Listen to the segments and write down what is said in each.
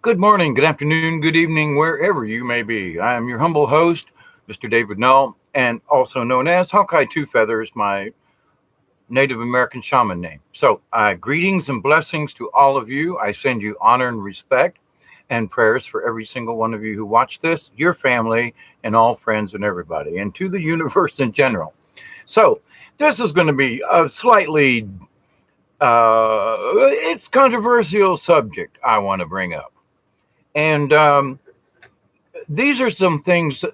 Good morning, good afternoon, good evening, wherever you may be. I am your humble host, Mr. David Null, and also known as Hawkeye Two Feathers, my Native American shaman name. Greetings and blessings to all of you. I send you honor and respect and prayers for every single one of you who watch this, your family, and all friends and everybody, and to the universe in general. So, this is going to be a slightly it's controversial subject I want to bring up. And these are some things.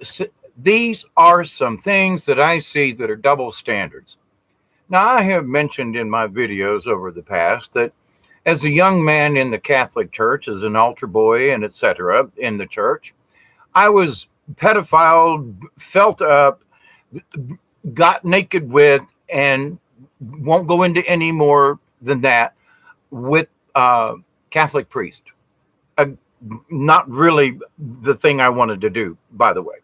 These are some things that I see that are double standards. Now, I have mentioned in my videos over the past that as a young man in the Catholic Church, as an altar boy and etc. in the church, I was pedophile, felt up, got naked with, and won't go into any more than that with Catholic priest. Not really the thing I wanted to do, by the way.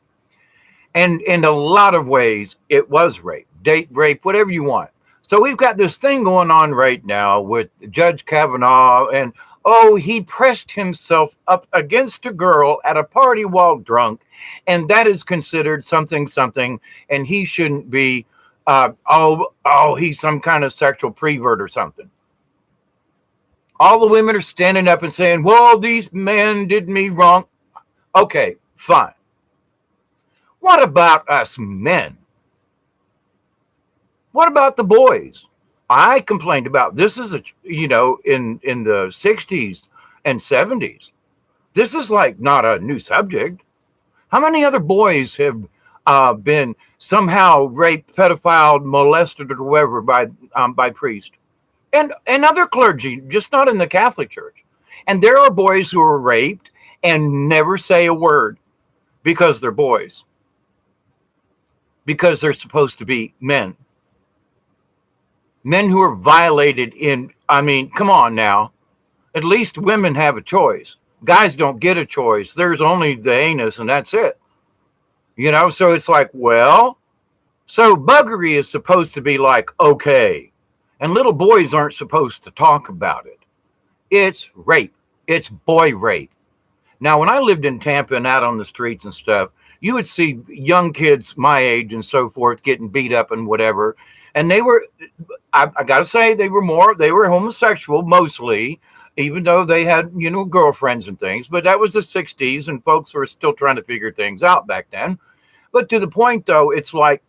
And in a lot of ways, it was rape, date rape, whatever you want. So we've got this thing going on right now with Judge Kavanaugh, and he pressed himself up against a girl at a party while drunk, and that is considered something, and he shouldn't be, he's some kind of sexual pervert or something. All the women are standing up and saying, well, these men did me wrong. Okay, fine. What about us men? What about the boys? I complained about this in the 60s and 70s. This is like not a new subject. How many other boys have been somehow raped, pedophiled, molested, or whatever by priests? And other clergy, just not in the Catholic Church. And there are boys who are raped and never say a word because they're boys. Because they're supposed to be men. Men who are violated come on now. At least women have a choice. Guys don't get a choice. There's only the anus and that's it. So it's like, so buggery is supposed to be like, okay. And little boys aren't supposed to talk about it. It's rape. It's boy rape. Now, when I lived in Tampa and out on the streets and stuff, you would see young kids my age and so forth getting beat up and whatever. And they were, I got to say, they were homosexual mostly, even though they had, girlfriends and things. But that was the 60s and folks were still trying to figure things out back then. But to the point, though, it's like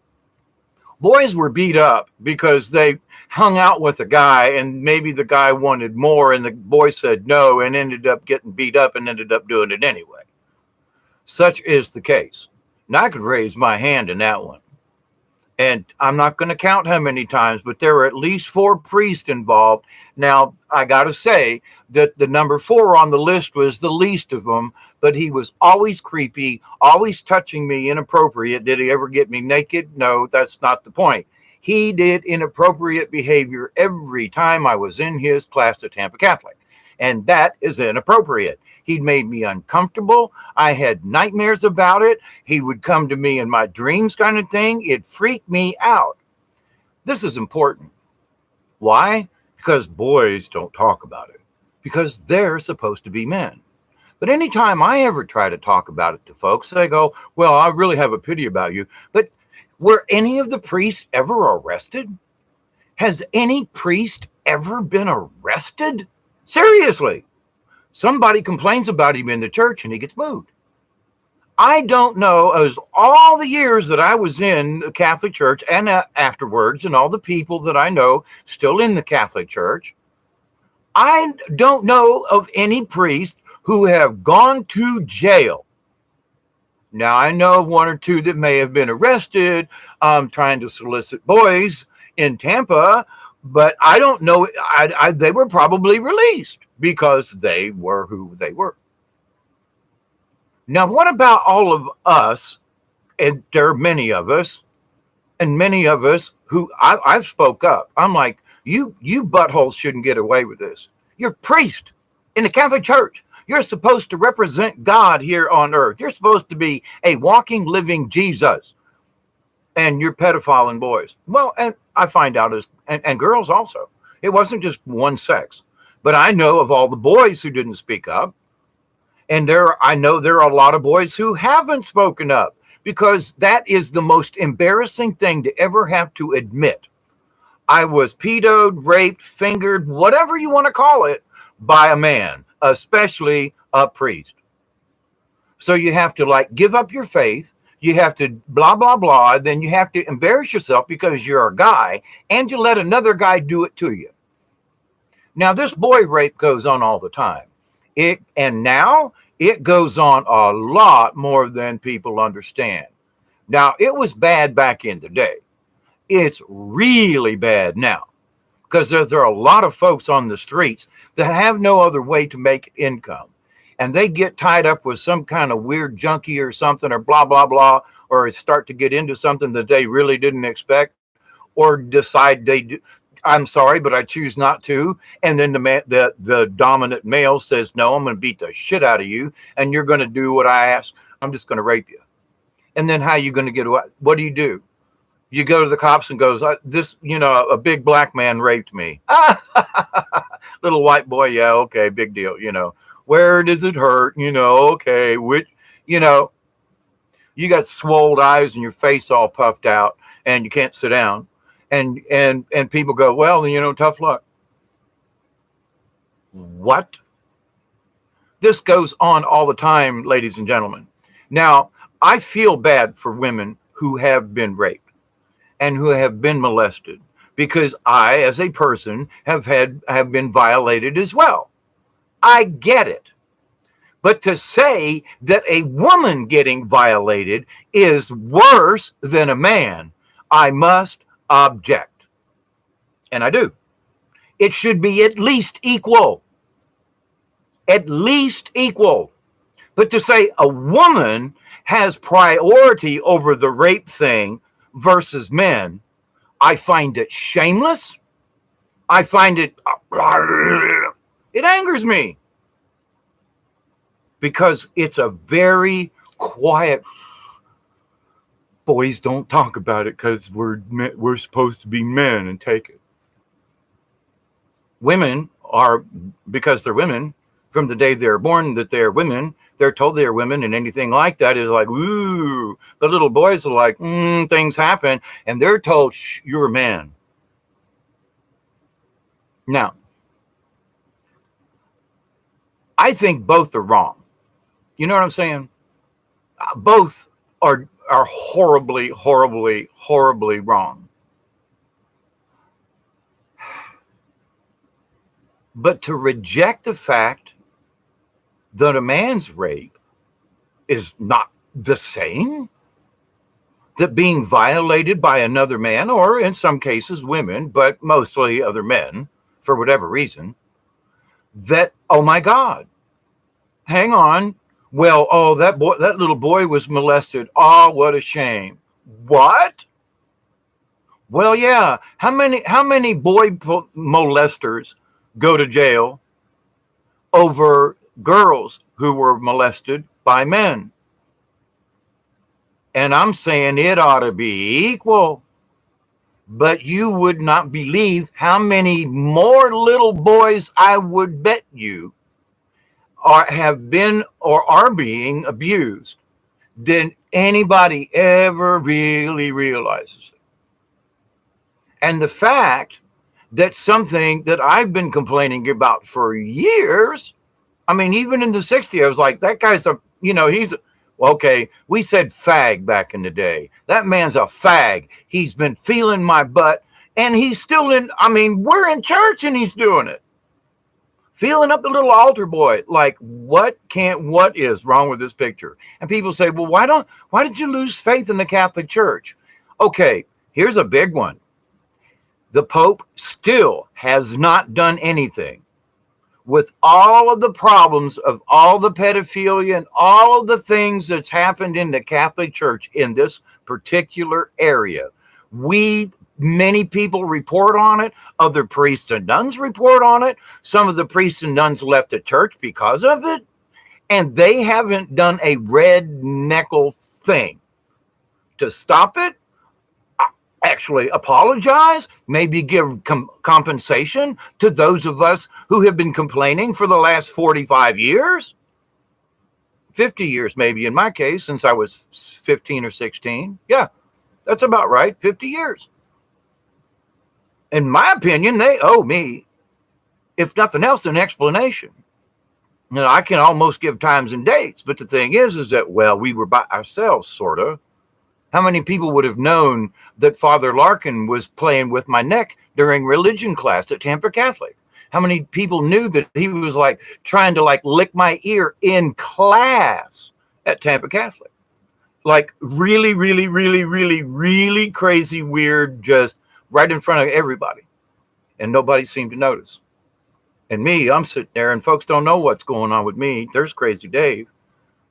boys were beat up because they hung out with a guy and maybe the guy wanted more and the boy said no and ended up getting beat up and ended up doing it anyway. Such is the case. Now I could raise my hand in that one. And I'm not going to count how many times, but there were at least 4 priests involved. Now, I got to say that the number 4 on the list was the least of them, but he was always creepy, always touching me inappropriate. Did he ever get me naked? No, that's not the point. He did inappropriate behavior every time I was in his class at Tampa Catholic, and that is inappropriate. He made me uncomfortable. I had nightmares about it. He would come to me in my dreams kind of thing. It freaked me out. This is important. Why? Because boys don't talk about it. Because they're supposed to be men. But anytime I ever try to talk about it to folks, they go, well, I really have a pity about you. But were any of the priests ever arrested? Has any priest ever been arrested? Seriously. Somebody complains about him in the church and he gets moved. I don't know, as all the years that I was in the Catholic Church and afterwards, and all the people that I know still in the Catholic Church, I don't know of any priest who have gone to jail. Now, I know of 1 or 2 that may have been arrested trying to solicit boys in Tampa, but I don't know. They were probably released because they were who they were. Now, what about all of us? And there are many of us, and many of us who I've spoke up. I'm like, you buttholes shouldn't get away with this. You're a priest in the Catholic Church. You're supposed to represent God here on earth. You're supposed to be a walking, living Jesus. And you're pedophiling boys. Well, and I find out and girls also. It wasn't just one sex. But I know of all the boys who didn't speak up. And I know there are a lot of boys who haven't spoken up because that is the most embarrassing thing to ever have to admit. I was pedoed, raped, fingered, whatever you want to call it, by a man, especially a priest. So you have to like give up your faith. You have to blah, blah, blah. Then you have to embarrass yourself because you're a guy and you let another guy do it to you. Now, this boy rape goes on all the time. And now it goes on a lot more than people understand. Now, it was bad back in the day. It's really bad now because there are a lot of folks on the streets that have no other way to make income. And they get tied up with some kind of weird junkie or something or blah, blah, blah, or start to get into something that they really didn't expect or decide they do. I'm sorry, but I choose not to. And then the dominant male says, no, I'm going to beat the shit out of you. And you're going to do what I ask. I'm just going to rape you. And then how are you going to get away? What do? You go to the cops and goes, a big black man raped me. Little white boy. Yeah. Okay. Big deal. Where does it hurt? Okay. Which, you got swollen eyes and your face all puffed out and you can't sit down. And people go, well, tough luck. What? This goes on all the time, ladies and gentlemen. Now, I feel bad for women who have been raped and who have been molested because I, as a person, have been violated as well. I get it. But to say that a woman getting violated is worse than a man, I must object. And I do. It should be at least equal. At least equal. But to say a woman has priority over the rape thing versus men, I find it shameless. I find it angers me. Because it's a very quiet, boys don't talk about it because we're supposed to be men and take it. Women are, because they're women, from the day they're born that they're women, they're told they're women, and anything like that is like, ooh. The little boys are like, things happen, and they're told, you're a man. Now, I think both are wrong. You know what I'm saying? Both are horribly, horribly, horribly wrong. But to reject the fact that a man's rape is not the same, that being violated by another man, or in some cases women, but mostly other men, for whatever reason, that, oh my God, hang on. Well, that little boy was molested. Oh, what a shame. What? Well, yeah. How many boy molesters go to jail over girls who were molested by men? And I'm saying it ought to be equal. But you would not believe how many more little boys I would bet you have been or are being abused than anybody ever really realizes. And the fact that something that I've been complaining about for years, I mean, even in the 60s, I was like, that guy's okay, we said fag back in the day. That man's a fag. He's been feeling my butt, and he's still we're in church and he's doing it. Feeling up the little altar boy, like what is wrong with this picture? And people say, well, why did you lose faith in the Catholic Church? Okay, here's a big one. The Pope still has not done anything with all of the problems of all the pedophilia and all of the things that's happened in the Catholic Church in this particular area. Many people report on it. Other priests and nuns report on it. Some of the priests and nuns left the church because of it. And they haven't done a red nickel thing to stop it. Actually apologize, maybe give compensation to those of us who have been complaining for the last 45 years. 50 years, maybe in my case, since I was 15 or 16. Yeah, that's about right. 50 years. In my opinion, they owe me, if nothing else, an explanation. I can almost give times and dates, but the thing is that, well, we were by ourselves, sort of. How many people would have known that Father Larkin was playing with my neck during religion class at Tampa Catholic? How many people knew that he was like trying to like lick my ear in class at Tampa Catholic? Like really, really, really, really, really crazy, weird, just right in front of everybody. And nobody seemed to notice. And me, I'm sitting there and folks don't know what's going on with me. There's Crazy Dave.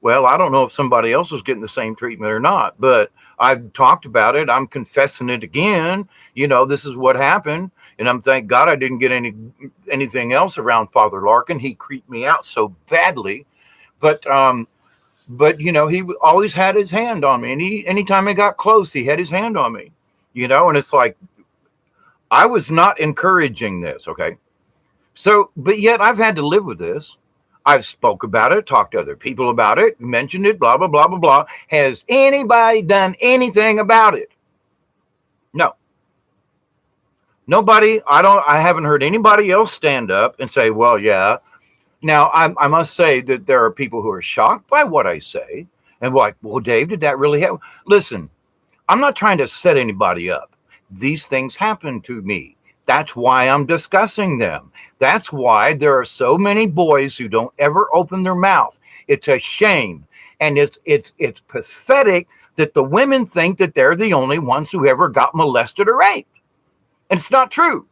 Well, I don't know if somebody else was getting the same treatment or not, but I've talked about it. I'm confessing it again. This is what happened. And I'm thank God I didn't get anything else around Father Larkin. He creeped me out so badly. But he always had his hand on me. And anytime he got close, he had his hand on me, and it's like, I was not encouraging this. Okay. So, but yet I've had to live with this. I've spoke about it, talked to other people about it, mentioned it, blah, blah, blah, blah, blah. Has anybody done anything about it? No. Nobody. I haven't heard anybody else stand up and say, well, yeah. Now, I must say that there are people who are shocked by what I say and like, well, Dave, did that really happen? Listen, I'm not trying to set anybody up. These things happen to me. That's why I'm discussing them. That's why there are so many boys who don't ever open their mouth. It's a shame. And it's pathetic that the women think that they're the only ones who ever got molested or raped. And it's not true.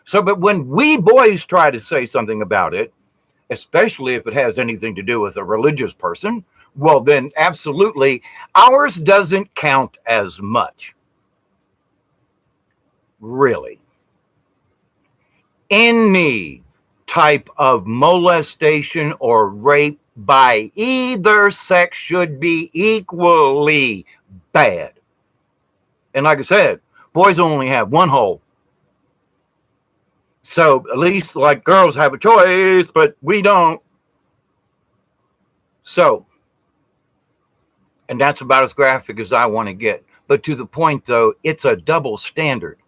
So, but when we boys try to say something about it, especially if it has anything to do with a religious person, well, then absolutely ours doesn't count as much. Really. Any type of molestation or rape by either sex should be equally bad. And like I said, boys only have one hole. So at least like girls have a choice, but we don't. So, and that's about as graphic as I want to get. But to the point, though, it's a double standard.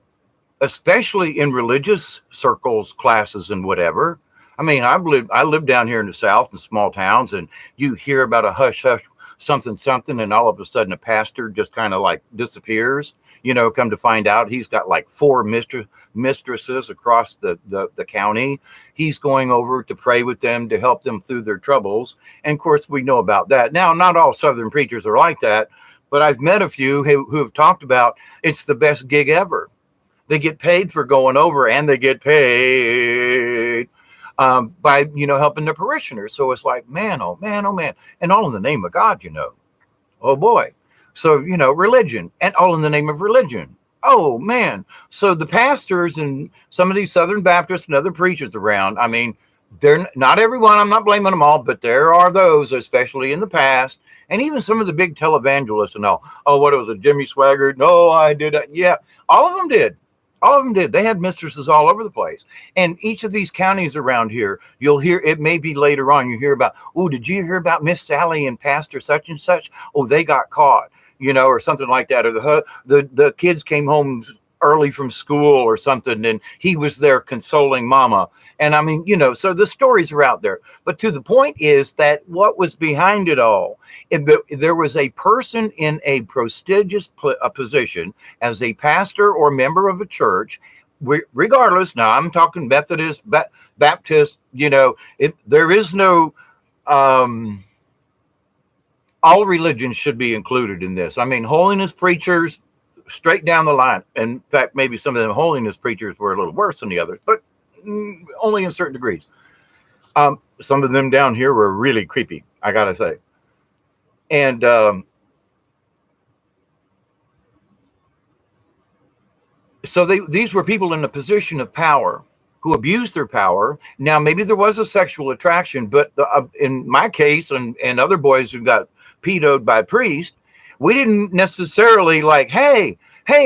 Especially in religious circles, classes, and whatever. I mean, I live down here in the South in small towns, and you hear about a hush hush something, and all of a sudden a pastor just kind of like disappears. Come to find out he's got like 4 mistresses across the county. He's going over to pray with them to help them through their troubles. And of course, we know about that. Now, not all Southern preachers are like that, but I've met a few who have talked about it's the best gig ever. They get paid for going over, and they get paid by, helping their parishioners. So it's like, man, oh man, oh man. And all in the name of God, Oh boy. So, religion, and all in the name of religion. Oh man. So the pastors and some of these Southern Baptists and other preachers around, I mean, they're not everyone, I'm not blaming them all, but there are those, especially in the past, and even some of the big televangelists and all. Oh, what was it, Jimmy Swaggart? No, I did it. Yeah, all of them did. All of them did. They had mistresses all over the place. And each of these counties around here, you'll hear, it may be later on, you hear about, oh, did you hear about Miss Sally and Pastor such and such? Oh, they got caught, or something like that. Or the kids came home early from school or something, and he was there consoling mama. And I mean, so the stories are out there. But to the point is that what was behind it all, there was a person in a prestigious position as a pastor or member of a church, regardless. Now I'm talking Methodist, Baptist, there is no, all religions should be included in this. I mean, holiness preachers, straight down the line. In fact, maybe some of them holiness preachers were a little worse than the others, but only in certain degrees. Some of them down here were really creepy, I gotta say. And so these were people in a position of power who abused their power. Now, maybe there was a sexual attraction, but in my case and other boys who got pedoed by priests, we didn't necessarily like, hey,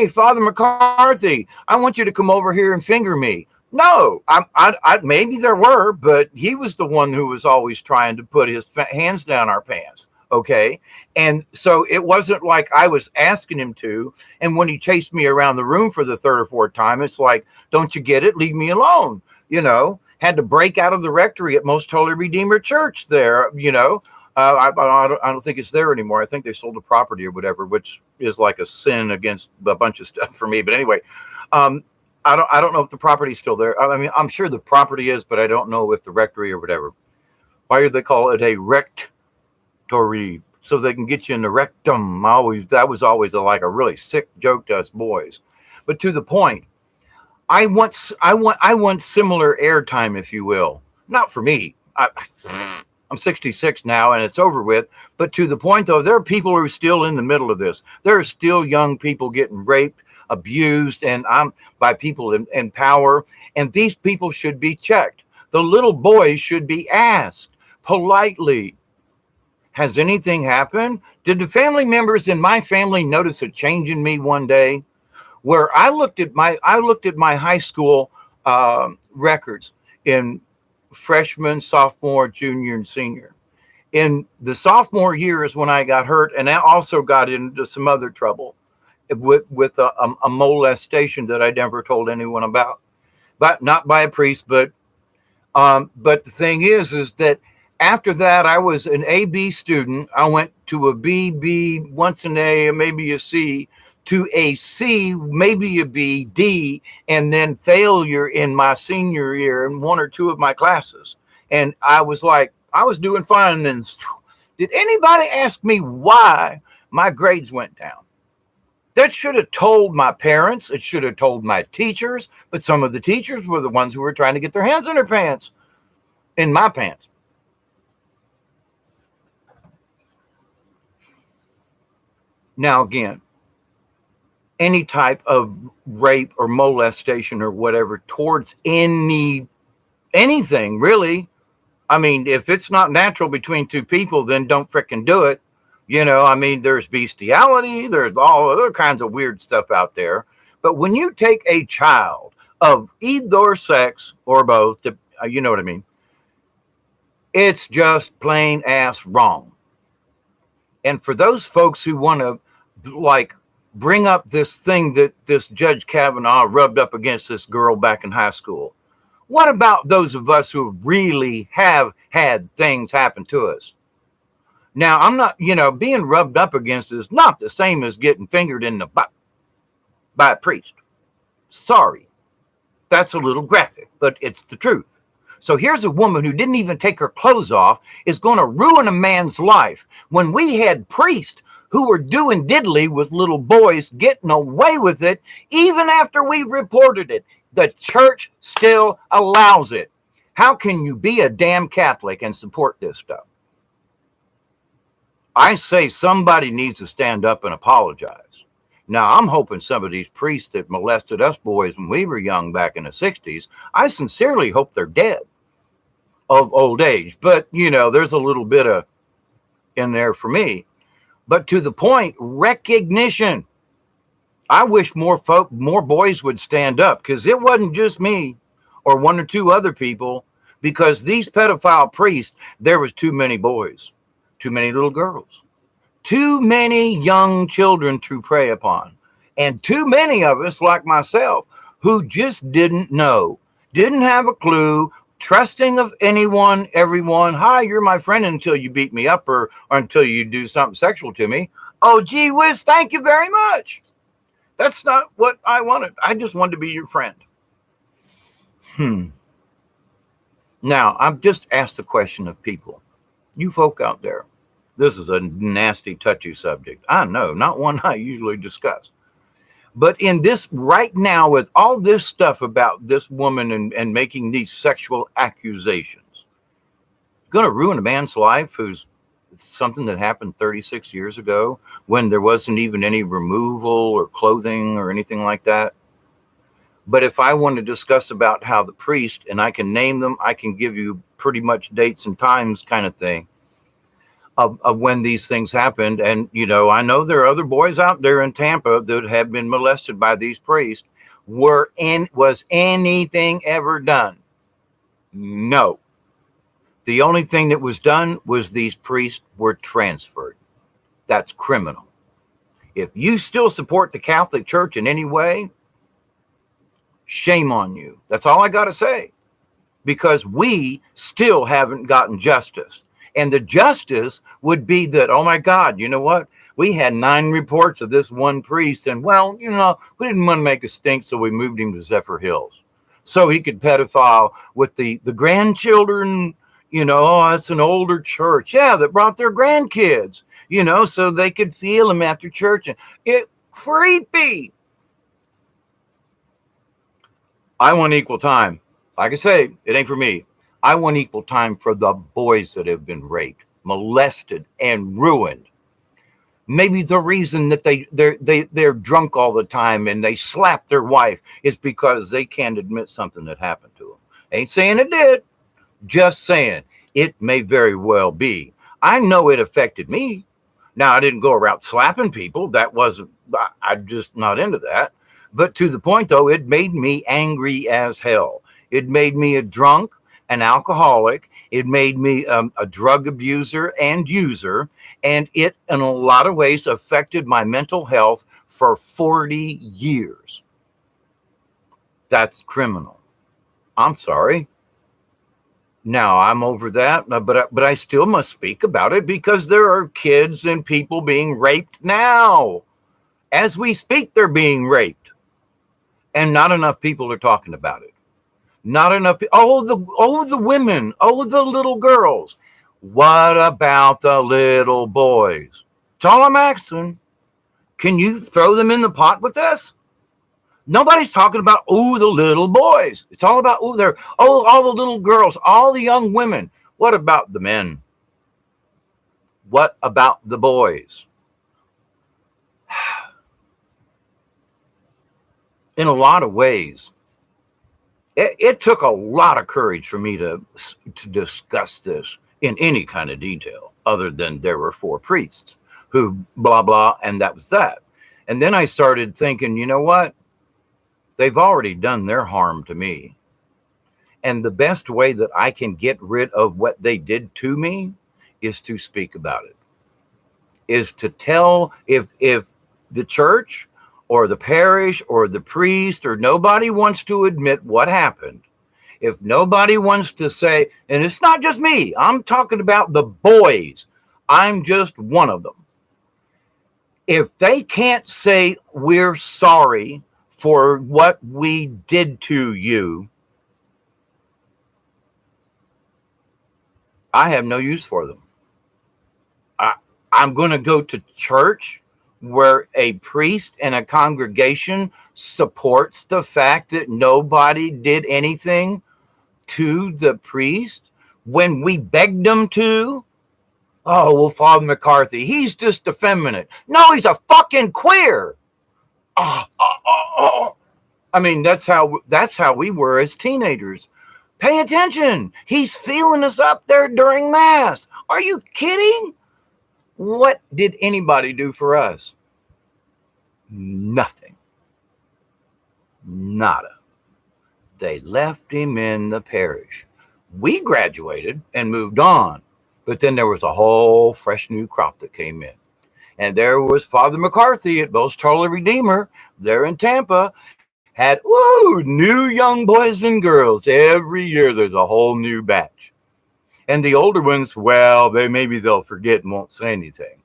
Father McCarthy, I want you to come over here and finger me. No, maybe there were, but he was the one who was always trying to put his hands down our pants. Okay. And so it wasn't like I was asking him to. And when he chased me around the room for the third or fourth time, it's like, don't you get it? Leave me alone. Had to break out of the rectory at Most Holy Redeemer Church there. I don't think it's there anymore. I think they sold the property or whatever, which is like a sin against a bunch of stuff for me. But anyway, I don't know if the property's still there. I mean, I'm sure the property is, but I don't know if the rectory or whatever. Why do they call it a rectory? So they can get you in the rectum. That was always like a really sick joke to us boys. But to the point, I want similar airtime, if you will. Not for me. I'm 66 now and it's over with. But to the point, though, there are people who are still in the middle of this. There are still young people getting raped, abused, and by people in power. And these people should be checked. The little boys should be asked politely, has anything happened? Did the family members in my family notice a change in me one day? Where I looked at my high school records in freshman, sophomore, junior, and senior. In the sophomore year is when I got hurt, and I also got into some other trouble with a molestation that I never told anyone about, but not by a priest. But the thing is that after that, I was an AB student. I went to a B, once an A, maybe a C, to a C, maybe a B, D, and then failure in my senior year in one or two of my classes. And I was doing fine. And then, did anybody ask me why my grades went down? That should have told my parents. It should have told my teachers. But some of the teachers were the ones who were trying to get their hands in their pants, in my pants. Now, again, any type of rape or molestation or whatever towards anything, really. I mean, if it's not natural between two people, then don't fricking do it. I mean, there's bestiality, there's all other kinds of weird stuff out there. But when you take a child of either sex or both, you know what I mean? It's just plain ass wrong. And for those folks who want to bring up this thing that this Judge Kavanaugh rubbed up against this girl back in high school, what about those of us who really have had things happen to us? Now, I'm not, being rubbed up against is not the same as getting fingered in the butt by a priest. Sorry. That's a little graphic, but it's the truth. So here's a woman who didn't even take her clothes off is going to ruin a man's life when we had priests who were doing diddly with little boys getting away with it even after we reported it. The church still allows it. How can you be a damn Catholic and support this stuff? I say somebody needs to stand up and apologize. Now, I'm hoping some of these priests that molested us boys when we were young back in the 60s, I sincerely hope they're dead of old age. But, there's a little bit of in there for me. But to the point, recognition. I wish more boys would stand up, because it wasn't just me or one or two other people, because these pedophile priests, there was too many boys, too many little girls, too many young children to prey upon, and too many of us, like myself, who just didn't know, didn't have a clue, trusting of anyone, everyone. Hi, you're my friend until you beat me up or until you do something sexual to me. Oh, gee whiz, thank you very much. That's not what I wanted. I just wanted to be your friend. Now, I've just asked the question of people. You folk out there, this is a nasty, touchy subject. I know, not one I usually discuss. But in this right now, with all this stuff about this woman and making these sexual accusations, going to ruin a man's life who's something that happened 36 years ago when there wasn't even any removal or clothing or anything like that. But if I want to discuss about how the priest, and I can name them, I can give you pretty much dates and times kind of thing of when these things happened. And, I know there are other boys out there in Tampa that have been molested by these priests. Was anything ever done? No. The only thing that was done was these priests were transferred. That's criminal. If you still support the Catholic Church in any way, shame on you. That's all I got to say. Because we still haven't gotten justice. And the justice would be that, oh my God, you know what? We had 9 reports of this one priest, and well, you know, we didn't want to make a stink, so we moved him to Zephyr Hills so he could pedophile with the grandchildren. You know, oh, it's an older church. Yeah, that brought their grandkids, you know, so they could feel him after church. And it creepy. I want equal time. Like I say, it ain't for me. I want equal time for the boys that have been raped, molested, and ruined. Maybe the reason that they're drunk all the time and they slap their wife is because they can't admit something that happened to them. Ain't saying it did. Just saying, it may very well be. I know it affected me. Now, I didn't go around slapping people. That wasn't, I'm just not into that. But to the point, though, it made me angry as hell. It made me a drunk, an alcoholic. It made me a drug abuser and user. And it, in a lot of ways, affected my mental health for 40 years. That's criminal. I'm sorry. Now, I'm over that, but I still must speak about it because there are kids and people being raped now. As we speak, they're being raped. And not enough people are talking about it. Not enough. The women. Oh, the little girls. What about the little boys? That's all I'm asking. Can you throw them in the pot with this? Nobody's talking about, the little boys. It's all about, all the little girls, all the young women. What about the men? What about the boys? In a lot of ways, it took a lot of courage for me to discuss this in any kind of detail, other than there were 4 priests who blah, blah, and that was that. And then I started thinking, you know what? They've already done their harm to me. And the best way that I can get rid of what they did to me is to speak about it. Is to tell, if the church or the parish or the priest or nobody wants to admit what happened, if nobody wants to say, and it's not just me, I'm talking about the boys. I'm just one of them. If they can't say we're sorry for what we did to you, I have no use for them. I'm going to go to church where a priest and a congregation supports the fact that nobody did anything to the priest when we begged them to. Oh, well, Father McCarthy, he's just effeminate. No, he's a fucking queer. I mean, that's how we were as teenagers. Pay attention. He's feeling us up there during Mass. Are you kidding? What did anybody do for us? Nothing. Nada. They left him in the parish. We graduated and moved on. But then there was a whole fresh new crop that came in. And there was Father McCarthy at Most Holy Redeemer there in Tampa. Had new young boys and girls. Every year there's a whole new batch. And the older ones, well, maybe they'll forget and won't say anything.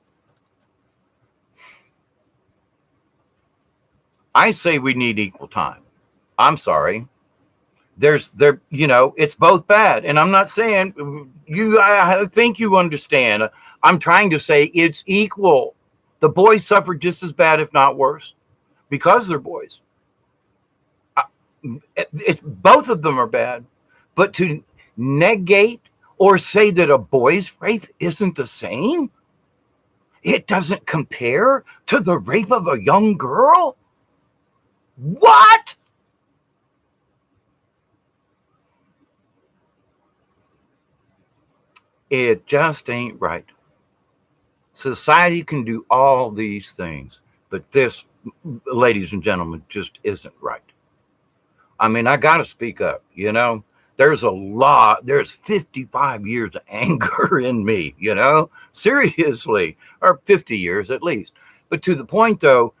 I say we need equal time. I'm sorry. It's both bad. And I'm not saying I think you understand. I'm trying to say it's equal. The boys suffer just as bad, if not worse, because they're boys. Both of them are bad. But to negate or say that a boy's rape isn't the same, it doesn't compare to the rape of a young girl. What? It just ain't right. Society can do all these things, but this, ladies and gentlemen, just isn't right. I mean, I got to speak up, there's 55 years of anger in me, seriously, or 50 years at least. But to the point though,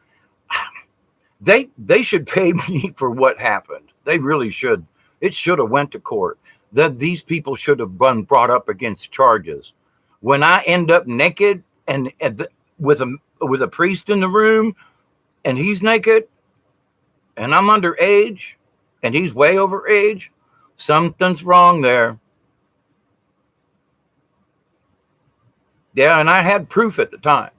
they should pay me for what happened. They really should. It should have went to court. That these people should have been brought up against charges. When I end up naked with a priest in the room, and he's naked, and I'm underage, and he's way over age, something's wrong there. Yeah, and I had proof at the time.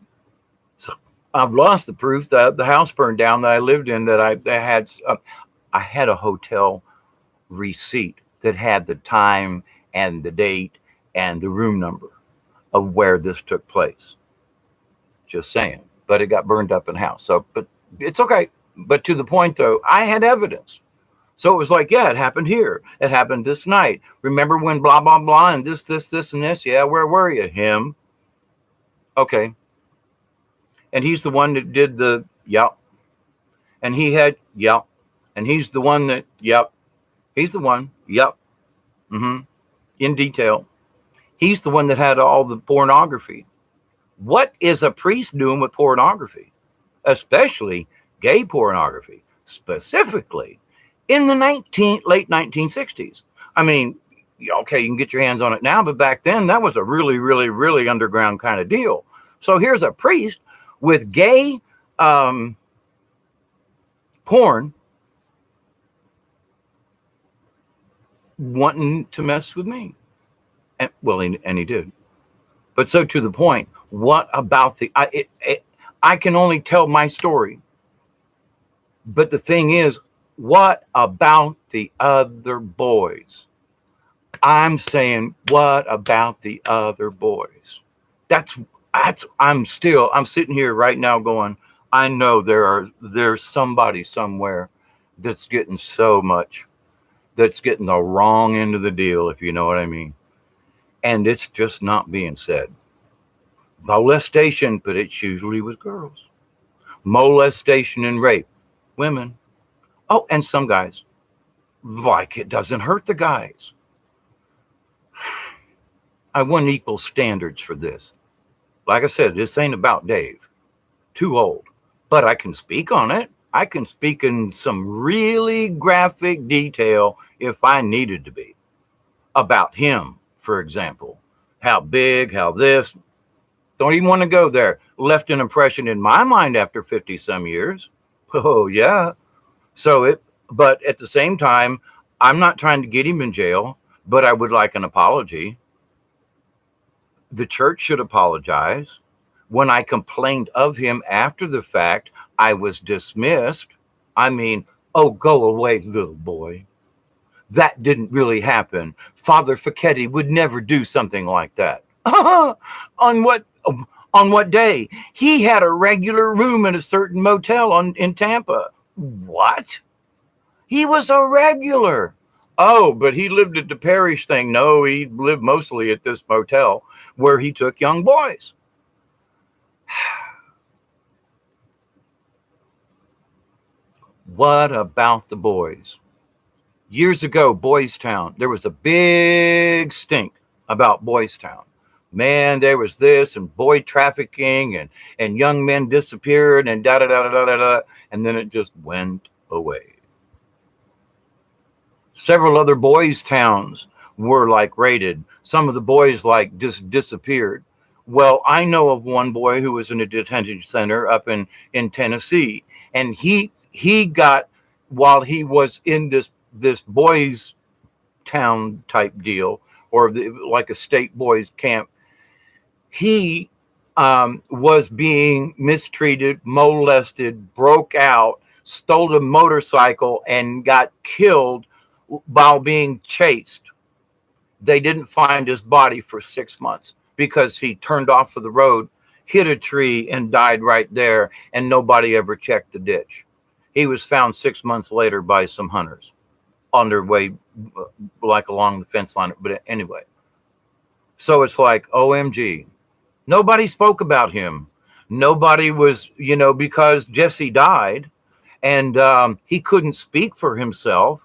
So I've lost the proof. The house burned down that I lived in. I had a hotel receipt that had the time and the date and the room number of where this took place. Just saying. But it got burned up in the house. So, but it's okay. But to the point though, I had evidence. So it was like, yeah, it happened here. It happened this night. Remember when blah, blah, blah, and this, and this? Yeah, where were you? Him. Okay. And he's the one that did the, yep. And he had, yep. And he's the one that, yep. He's the one, yep. Mm-hmm. In detail. He's the one that had all the pornography. What is a priest doing with pornography? Especially gay pornography, specifically in the late 1960s. I mean, okay, you can get your hands on it now, but back then that was a really, really, really underground kind of deal. So here's a priest with gay porn wanting to mess with me. And, well, and he did. But so to the point, what about I can only tell my story. But the thing is, what about the other boys? I'm saying, what about the other boys? I'm sitting here right now going, I know there's somebody somewhere that's getting so much, that's getting the wrong end of the deal, if you know what I mean. And it's just not being said. Molestation, but it's usually with girls. Molestation and rape, women. Oh, and some guys. Like it doesn't hurt the guys. I want equal standards for this. Like I said, this ain't about Dave. Too old. But I can speak on it. I can speak in some really graphic detail if I needed to be. About him, for example. How big, how this. Don't even want to go there. Left an impression in my mind after 50 some years. Oh, yeah. But at the same time, I'm not trying to get him in jail, but I would like an apology. The church should apologize. When I complained of him after the fact, I was dismissed. I mean, oh, go away, little boy. That didn't really happen. Father Facchetti would never do something like that. On what day? He had a regular room in a certain motel in Tampa. What? He was a regular. Oh, but he lived at the parish thing. No, he lived mostly at this motel where he took young boys. What about the boys? Years ago, Boys Town, there was a big stink about Boys Town. Man, there was this and boy trafficking and young men disappeared and da-da-da-da-da-da, and then it just went away. Several other boys' towns were like raided. Some of the boys like just disappeared. Well, I know of one boy who was in a detention center up in Tennessee, and he got, while he was in this boys' town type deal, or like a state boys camp, he was being mistreated, molested, broke out, stole a motorcycle, and got killed while being chased. They didn't find his body for 6 months because he turned off of the road, hit a tree, and died right there, and nobody ever checked the ditch. He was found 6 months later by some hunters on their way, like along the fence line. But anyway, so it's like, OMG. Nobody spoke about him. Nobody was, because Jesse died and he couldn't speak for himself.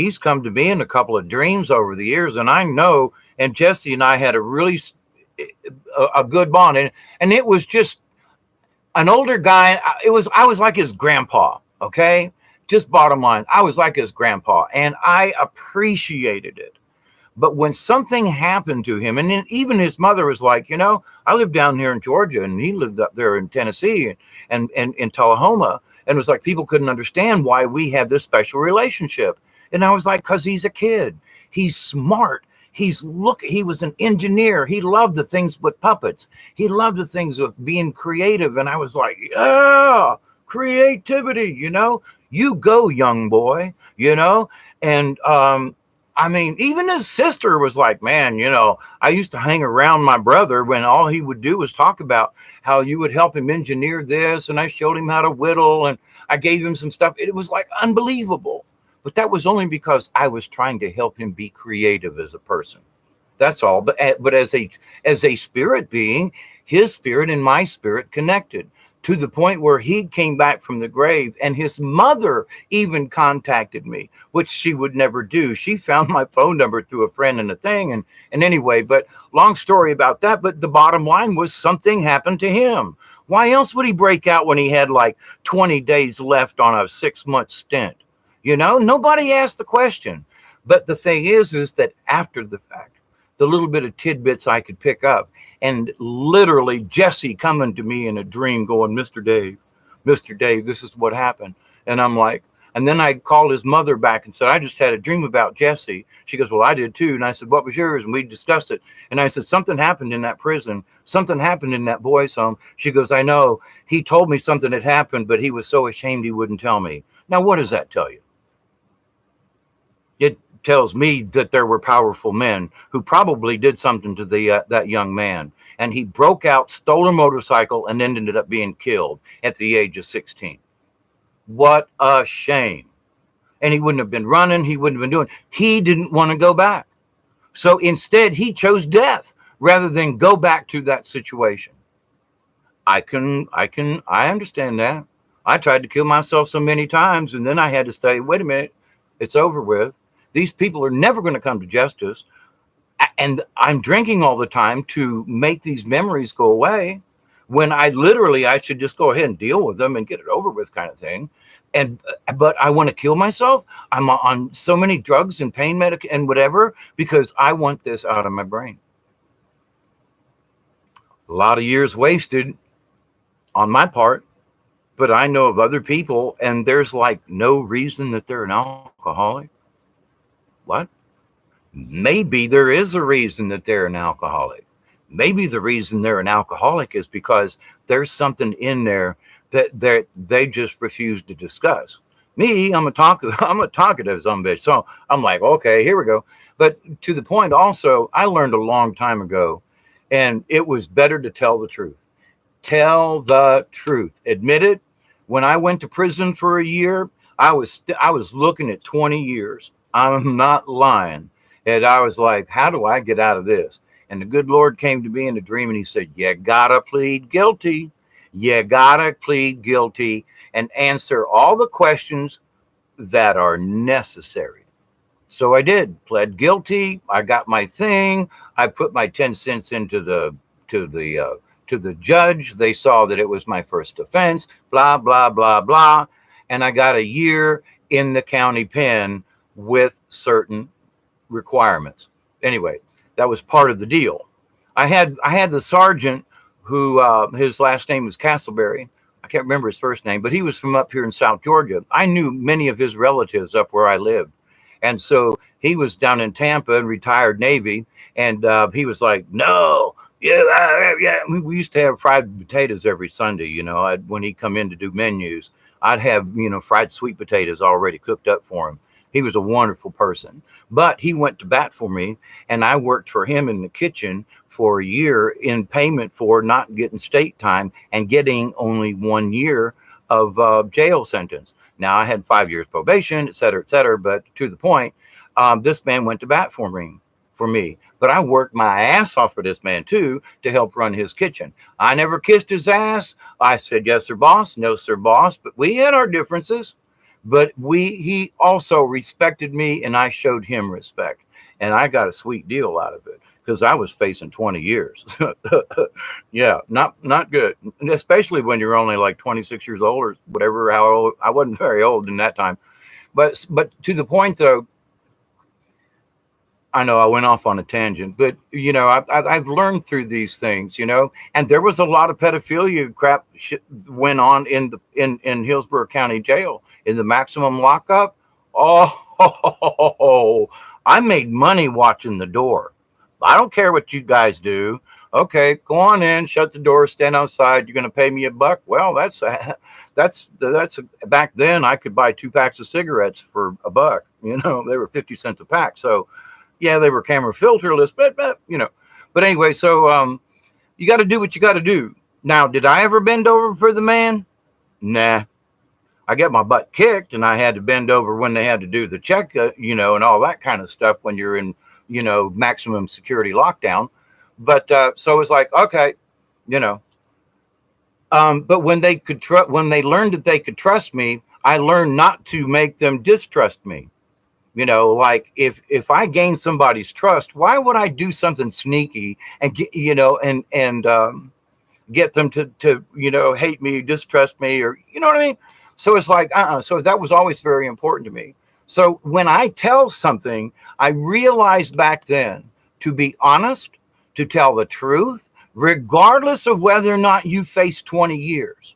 he's come to me in a couple of dreams over the years, and I know. And Jesse and I had a really a good bond, and it was just an older guy. I was like his grandpa. Okay, just bottom line, I was like his grandpa, and I appreciated it. But when something happened to him, and then even his mother was like, I lived down here in Georgia, and he lived up there in Tennessee and in Tullahoma, and it was like people couldn't understand why we had this special relationship. And I was like, because he's a kid, he's smart. He was an engineer. He loved the things with puppets. He loved the things of being creative. And I was like, yeah, creativity, you go, young boy, and I mean, even his sister was like, man, I used to hang around my brother when all he would do was talk about how you would help him engineer this. And I showed him how to whittle, and I gave him some stuff. It was like unbelievable. But that was only because I was trying to help him be creative as a person. That's all. But as a spirit being, his spirit and my spirit connected to the point where he came back from the grave, and his mother even contacted me, which she would never do. She found my phone number through a friend and a thing. And anyway, but long story about that. But the bottom line was something happened to him. Why else would he break out when he had like 20 days left on a 6-month stint? Nobody asked the question. But the thing is that after the fact, the little bit of tidbits I could pick up, and literally Jesse coming to me in a dream going, Mr. Dave, this is what happened. And I'm like, and then I called his mother back and said, I just had a dream about Jesse. She goes, well, I did too. And I said, what was yours? And we discussed it. And I said, something happened in that prison. Something happened in that boys' home. She goes, I know. He told me something had happened, but he was so ashamed he wouldn't tell me. Now, what does that tell you? It tells me that there were powerful men who probably did something to that young man. And he broke out, stole a motorcycle, and then ended up being killed at the age of 16. What a shame. And he wouldn't have been running. He wouldn't have been doing. He didn't want to go back. So instead, he chose death rather than go back to that situation. I understand that. I tried to kill myself so many times, and then I had to say, wait a minute, it's over with. These people are never going to come to justice. And I'm drinking all the time to make these memories go away, when I should just go ahead and deal with them and get it over with, kind of thing. But I want to kill myself. I'm on so many drugs and pain medic and whatever, because I want this out of my brain. A lot of years wasted on my part, but I know of other people, and there's like no reason that they're an alcoholic. What? Maybe there is a reason that they're an alcoholic. Maybe the reason they're an alcoholic is because there's something in there that they just refuse to discuss. Me, I'm a talkative some bitch. So I'm like, okay, here we go. But to the point also, I learned a long time ago, and it was better to tell the truth. Tell the truth. Admit it. When I went to prison for a year, I was looking at 20 years. I'm not lying. And I was like, how do I get out of this? And the good Lord came to me in a dream, and he said, you gotta plead guilty. You gotta plead guilty and answer all the questions that are necessary. So I did, pled guilty. I got my thing. I put my 10 cents into the judge. They saw that it was my first offense, blah, blah, blah, blah. And I got a year in the county pen with certain requirements. Anyway, that was part of the deal. I had the sergeant who his last name was Castleberry. I can't remember his first name, but he was from up here in South Georgia. I knew many of his relatives up where I lived. And so he was down in Tampa in retired Navy. And he was like, no, yeah. We used to have fried potatoes every Sunday. When he'd come in to do menus, I'd have, fried sweet potatoes already cooked up for him. He was a wonderful person, but he went to bat for me, and I worked for him in the kitchen for a year in payment for not getting state time and getting only 1 year of jail sentence. Now, I had 5 years probation, et cetera, but to the point, this man went to bat for me. But I worked my ass off for this man too to help run his kitchen. I never kissed his ass. I said, yes, sir, boss. No, sir, boss. But we had our differences. But he also respected me, and I showed him respect, and I got a sweet deal out of it because I was facing 20 years. Yeah, not good, especially when you're only like 26 years old or whatever. How old I wasn't very old in that time, but to the point though, I know I went off on a tangent, but I've learned through these things, and there was a lot of pedophilia crap went on in Hillsborough County Jail in the maximum lockup. Oh, I made money watching the door. I don't care what you guys do. Okay, go on in, shut the door, stand outside. You're going to pay me $1. Well, that's back then I could buy 2 packs of cigarettes for $1. They were 50 cents a pack. So yeah, they were camera filterless, but anyway, so you got to do what you got to do. Now, did I ever bend over for the man? Nah. I got my butt kicked, and I had to bend over when they had to do the check, and all that kind of stuff when you're in, maximum security lockdown. But so it's like, okay, but when they when they learned that they could trust me, I learned not to make them distrust me. Like if I gain somebody's trust, why would I do something sneaky and get, get them to hate me, distrust me, or what I mean? So it's like, so that was always very important to me. So when I tell something, I realized back then to be honest, to tell the truth, regardless of whether or not you face 20 years.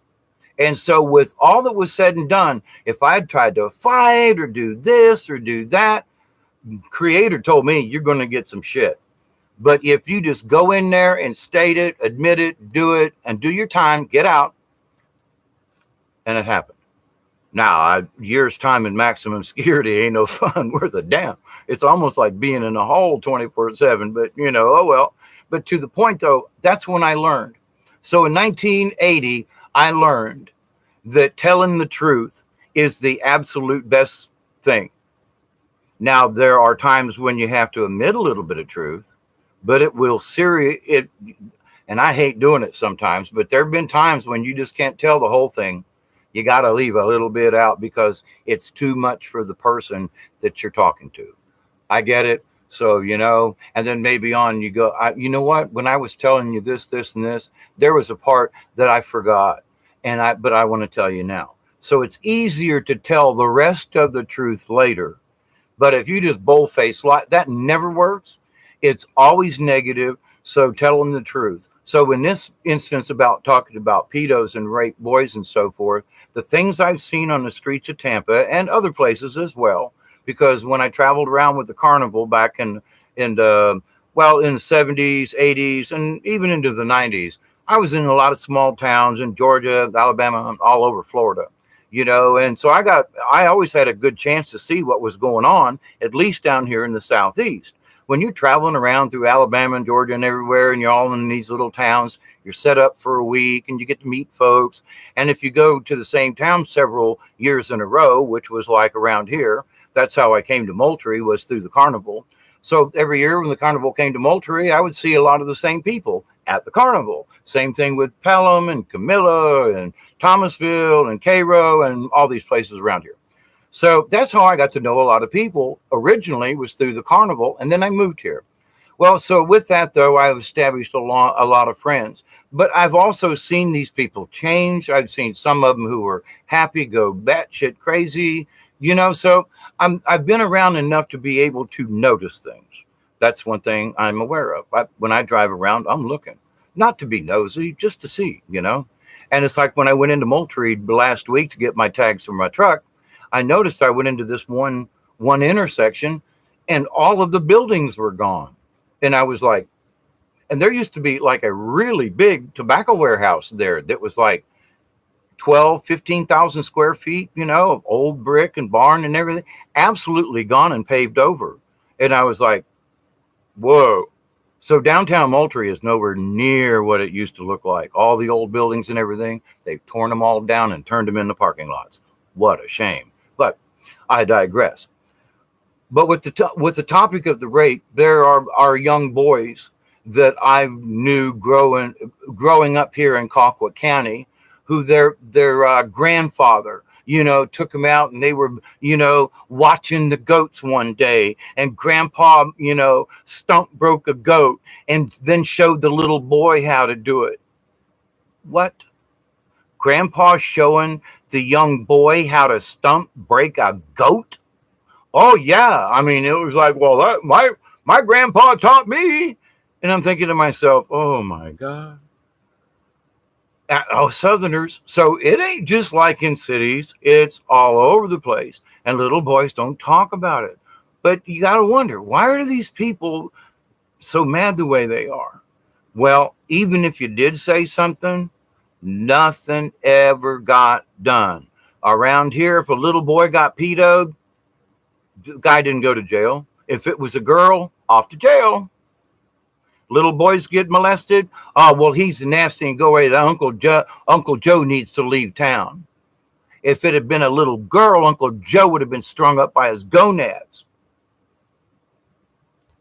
And so with all that was said and done, if I had tried to fight or do this or do that, Creator told me you're going to get some shit. But if you just go in there and state it, admit it, do it, and do your time, get out. And it happened. Now, years time in maximum security ain't no fun worth a damn. It's almost like being in a hole 24/7, but oh well. But to the point though, that's when I learned. So in 1980, I learned that telling the truth is the absolute best thing. Now, there are times when you have to admit a little bit of truth, but it will it. And I hate doing it sometimes, but there have been times when you just can't tell the whole thing. You got to leave a little bit out because it's too much for the person that you're talking to. I get it. So, and then maybe on you go, you know what, when I was telling you this, and this, there was a part that I forgot. But I want to tell you now. So it's easier to tell the rest of the truth later. But if you just boldface lie, that never works. It's always negative. So tell them the truth. So in this instance about talking about pedos and rape boys and so forth, the things I've seen on the streets of Tampa and other places as well, because when I traveled around with the carnival back in the 70s, 80s, and even into the 90s, I was in a lot of small towns in Georgia, Alabama, all over Florida, and so I always had a good chance to see what was going on, at least down here in the Southeast. When you're traveling around through Alabama and Georgia and everywhere, and you're all in these little towns, you're set up for a week and you get to meet folks. And if you go to the same town several years in a row, which was like around here, that's how I came to Moultrie, was through the carnival. So every year when the carnival came to Moultrie, I would see a lot of the same people at the carnival. Same thing with Pelham and Camilla and Thomasville and Cairo and all these places around here. So that's how I got to know a lot of people. Originally was through the carnival, and then I moved here. Well, so with that, though, I've established a lot of friends. But I've also seen these people change. I've seen some of them who were happy go batshit crazy, So I've been around enough to be able to notice things. That's one thing I'm aware of. When I drive around, I'm looking. Not to be nosy, just to see, And it's like when I went into Moultrie last week to get my tags for my truck, I noticed I went into this one intersection and all of the buildings were gone. And I was like, and there used to be like a really big tobacco warehouse there that was like 15,000 square feet, of old brick and barn and everything, absolutely gone and paved over. And I was like, whoa. So downtown Moultrie is nowhere near what it used to look like. All the old buildings and everything, they've torn them all down and turned them into parking lots. What a shame. But I digress. But with the topic of the rape, there are young boys that I knew growing up here in Colquitt County, who their grandfather took them out and they were, watching the goats one day. And grandpa, stump broke a goat and then showed the little boy how to do it. What? Grandpa showing the young boy how to stump break a goat? Oh yeah. I mean, it was like, well, my grandpa taught me. And I'm thinking to myself, oh my God. Oh, Southerners. So it ain't just like in cities, it's all over the place. And little boys don't talk about it. But you got to wonder, why are these people so mad the way they are? Well, even if you did say something, nothing ever got done. Around here, if a little boy got pedoed, the guy didn't go to jail. If it was a girl, off to jail. Little boys get molested. Oh, well, he's nasty and go away. Uncle Joe needs to leave town. If it had been a little girl, Uncle Joe would have been strung up by his gonads.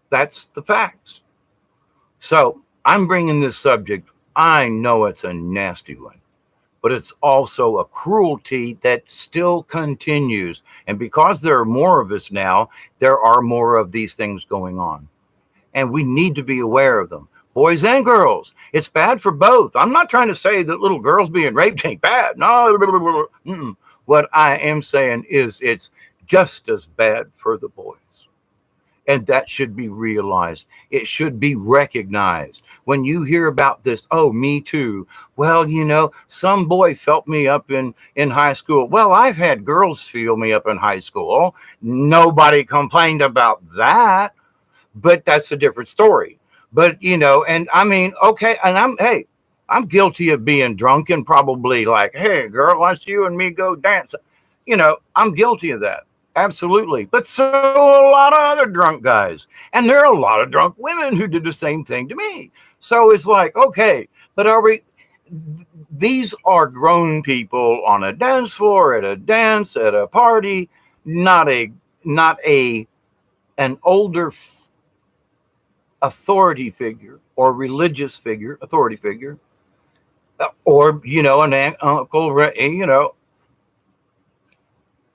That's the facts. So I'm bringing this subject. I know it's a nasty one, but it's also a cruelty that still continues. And because there are more of us now, there are more of these things going on. And we need to be aware of them. Boys and girls. It's bad for both. I'm not trying to say that little girls being raped ain't bad. No. What I am saying is it's just as bad for the boys. And that should be realized. It should be recognized. When you hear about this, oh, me too. Well, some boy felt me up in high school. Well, I've had girls feel me up in high school. Nobody complained about that. But that's a different story. But, and I mean, okay. And I'm guilty of being drunk and probably like, hey, girl, let's you and me go dance. I'm guilty of that. Absolutely. But so a lot of other drunk guys. And there are a lot of drunk women who did the same thing to me. So it's like, okay, but these are grown people on a dance floor, at a dance, at a party, not an older authority figure or religious figure, authority figure, or, an uncle,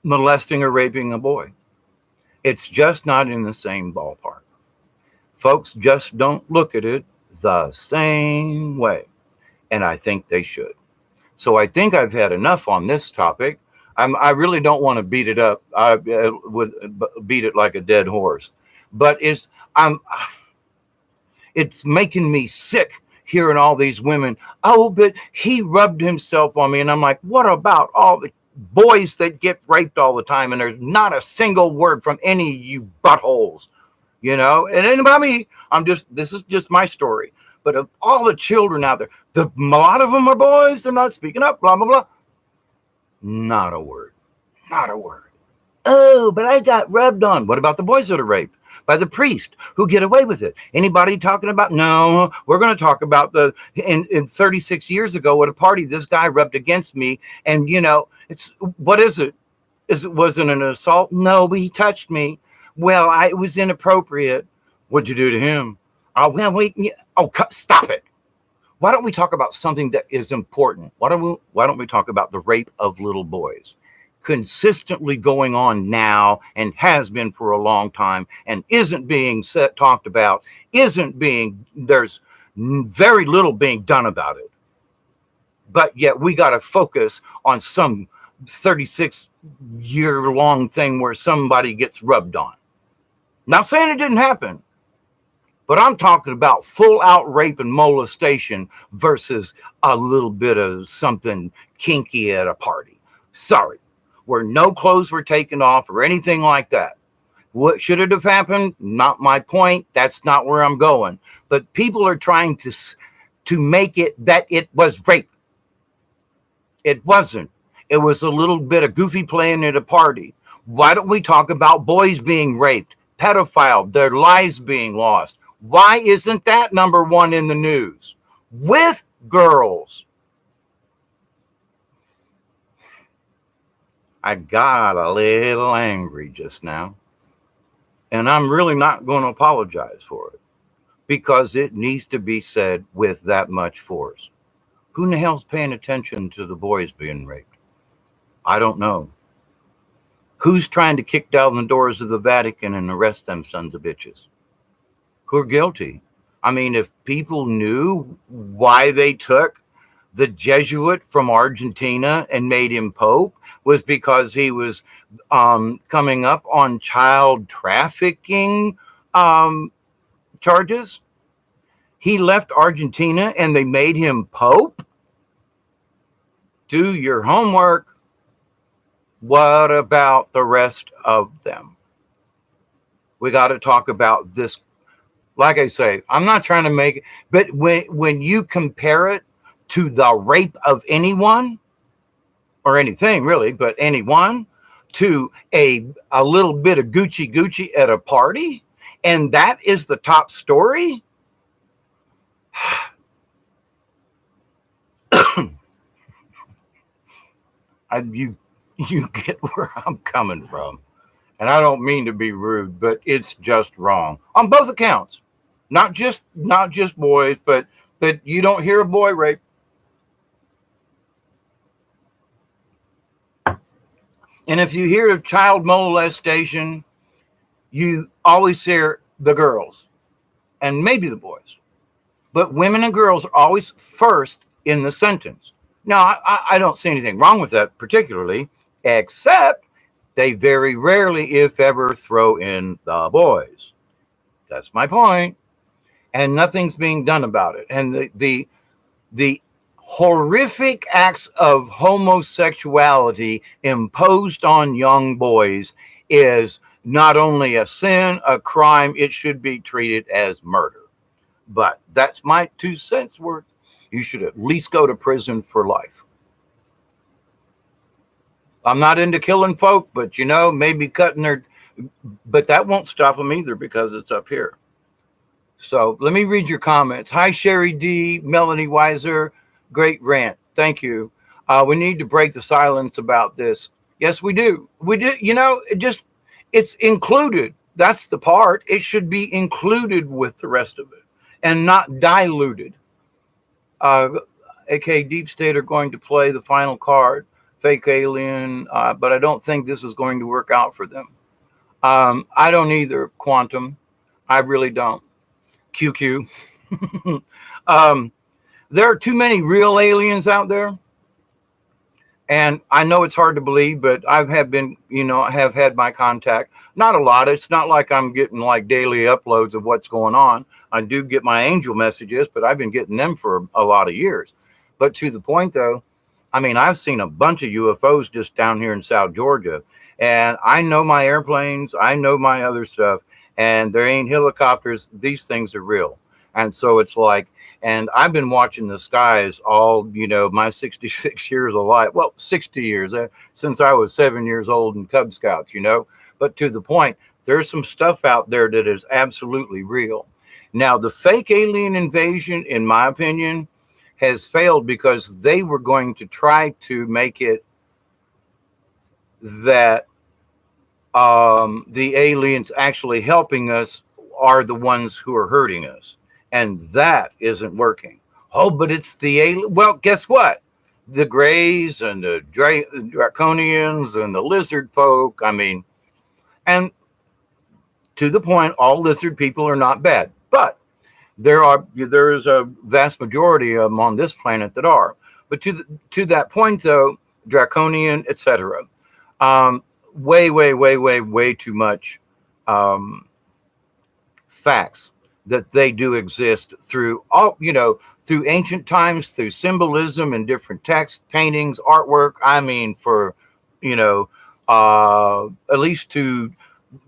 molesting or raping a boy. It's just not in the same ballpark. Folks just don't look at it the same way. And I think they should. So I think I've had enough on this topic. I really don't want to beat it up. Beat it like a dead horse. But it's making me sick hearing all these women. Oh, but he rubbed himself on me. And I'm like, what about all the boys that get raped all the time? And there's not a single word from any of you buttholes, And about me, this is just my story. But of all the children out there, a lot of them are boys. They're not speaking up, blah, blah, blah. Not a word. Not a word. Oh, but I got rubbed on. What about the boys that are raped by the priest who get away with it? Anybody talking about? No, we're going to talk about in 36 years ago at a party, this guy rubbed against me. And, what is it? Was it an assault? No, but he touched me. Well, it was inappropriate. What'd you do to him? Stop it. Why don't we talk about something that is important? Why don't we talk about the rape of little boys? Consistently going on now and has been for a long time and isn't being talked about, there's very little being done about it. But yet we got to focus on some 36-year-long thing where somebody gets rubbed on. Not saying it didn't happen, but I'm talking about full out rape and molestation versus a little bit of something kinky at a party. Sorry. Where no clothes were taken off or anything like that. What should it have happened? Not my point. That's not where I'm going. But people are trying to make it that it was rape. It wasn't. It was a little bit of goofy playing at a party. Why don't we talk about boys being raped, pedophile, their lives being lost? Why isn't that number one in the news? With girls. I got a little angry just now, and I'm really not going to apologize for it because it needs to be said with that much force. Who in the hell's paying attention to the boys being raped? I don't know. Who's trying to kick down the doors of the Vatican and arrest them sons of bitches? Who are guilty? I mean, if people knew why they took the Jesuit from Argentina and made him Pope was because he was coming up on child trafficking charges. He left Argentina and they made him Pope. Do your homework. What about the rest of them? We got to talk about this. Like I say, I'm not trying to make it, but when you compare it to the rape of anyone or anything really, but anyone, to a little bit of Gucci at a party, and that is the top story. You get where I'm coming from. And I don't mean to be rude, but it's just wrong on both accounts. Not just boys, but you don't hear a boy rape. And if you hear of child molestation, you always hear the girls and maybe the boys. But women and girls are always first in the sentence. Now, I don't see anything wrong with that particularly, except they very rarely, if ever, throw in the boys. That's my point. And nothing's being done about it. And the horrific acts of homosexuality imposed on young boys is not only a sin, a crime, it should be treated as murder. But that's my 2 cents worth. You should at least go to prison for life. I'm not into killing folk, but maybe cutting their, but that won't stop them either because it's up here. So let me read your comments. Hi, Sherry D, Melanie Weiser, great rant. Thank you. We need to break the silence about this. Yes, we do. We do. It's included. That's the part. It should be included with the rest of it and not diluted. AK Deep State are going to play the final card, fake alien, but I don't think this is going to work out for them. I don't either, Quantum. I really don't. QQ. There are too many real aliens out there. And I know it's hard to believe, but I have had my contact. Not a lot. It's not like I'm getting like daily uploads of what's going on. I do get my angel messages, but I've been getting them for a lot of years. But to the point, though, I mean, I've seen a bunch of UFOs just down here in South Georgia. And I know my airplanes. I know my other stuff. And there ain't helicopters. These things are real. And so it's like, and I've been watching the skies all, my 66 years of life. Well, 60 years since I was 7 years old in Cub Scouts, But to the point, there's some stuff out there that is absolutely real. Now, the fake alien invasion, in my opinion, has failed because they were going to try to make it that the aliens actually helping us are the ones who are hurting us. And that isn't working. Oh, but it's the alien. Well, guess what? The Greys and the Draconians and the lizard folk. I mean, and to the point, all lizard people are not bad. But there is a vast majority of them on this planet that are. But to that point, though, Draconian, etc. Way too much facts that they do exist through through ancient times, through symbolism and different text, paintings, artwork. I mean, for at least to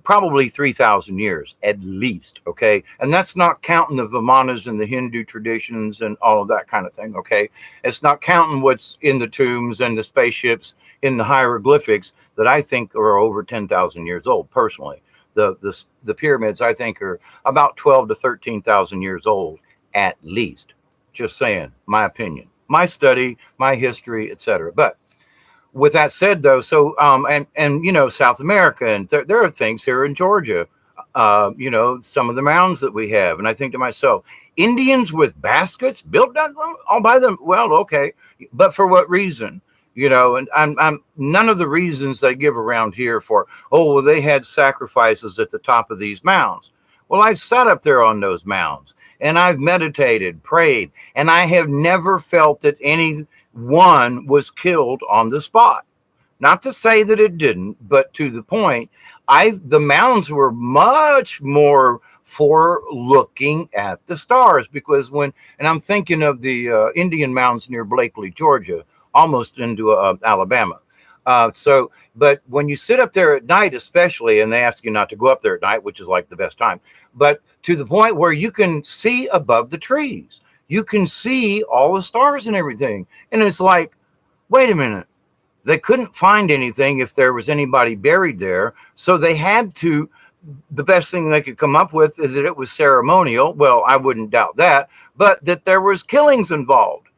probably 3,000 years at least. Okay, and that's not counting the Vimanas and the Hindu traditions and all of that kind of thing. Okay, it's not counting what's in the tombs and the spaceships in the hieroglyphics that I think are over 10,000 years old personally. The pyramids, I think, are about 12 to 13,000 years old, at least. Just saying, my opinion, my study, my history, etc. But with that said, though, so and South America, and there are things here in Georgia, some of the mounds that we have, and I think to myself, Indians with baskets built all by them. Well, okay, but for what reason? And I'm none of the reasons they give around here for, oh, well, they had sacrifices at the top of these mounds. Well, I've sat up there on those mounds and I've meditated, prayed, and I have never felt that anyone was killed on the spot. Not to say that it didn't, but to the point, the mounds were much more for looking at the stars, because and I'm thinking of the Indian Mounds near Blakely, Georgia, almost into Alabama. But when you sit up there at night, especially, and they ask you not to go up there at night, which is like the best time, but to the point where you can see above the trees, you can see all the stars and everything. And it's like, wait a minute. They couldn't find anything if there was anybody buried there. So they had to, the best thing they could come up with is that it was ceremonial. Well, I wouldn't doubt that, but that there was killings involved.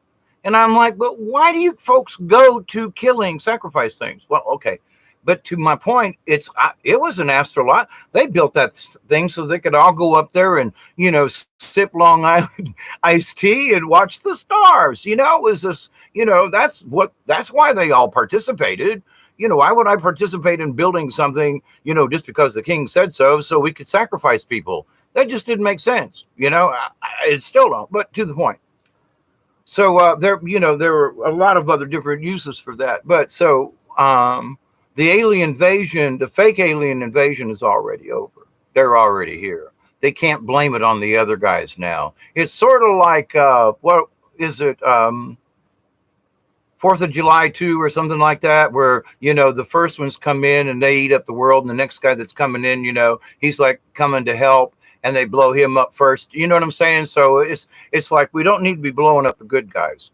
And I'm like, but why do you folks go to killing, sacrifice things? Well, okay. But to my point, it was an astrolot. They built that thing so they could all go up there and, sip Long Island iced tea and watch the stars. It was this, that's why they all participated. Why would I participate in building something, just because the king said so we could sacrifice people? That just didn't make sense. It still don't, but to the point. So there were a lot of other different uses for that. But so, the alien invasion, the fake alien invasion is already over. They're already here. They can't blame it on the other guys now. It's sort of like, what is it? 4th of July 2 or something like that, where, the first ones come in and they eat up the world. And the next guy that's coming in, he's like coming to help and they blow him up first. You know what I'm saying? So it's like, we don't need to be blowing up the good guys.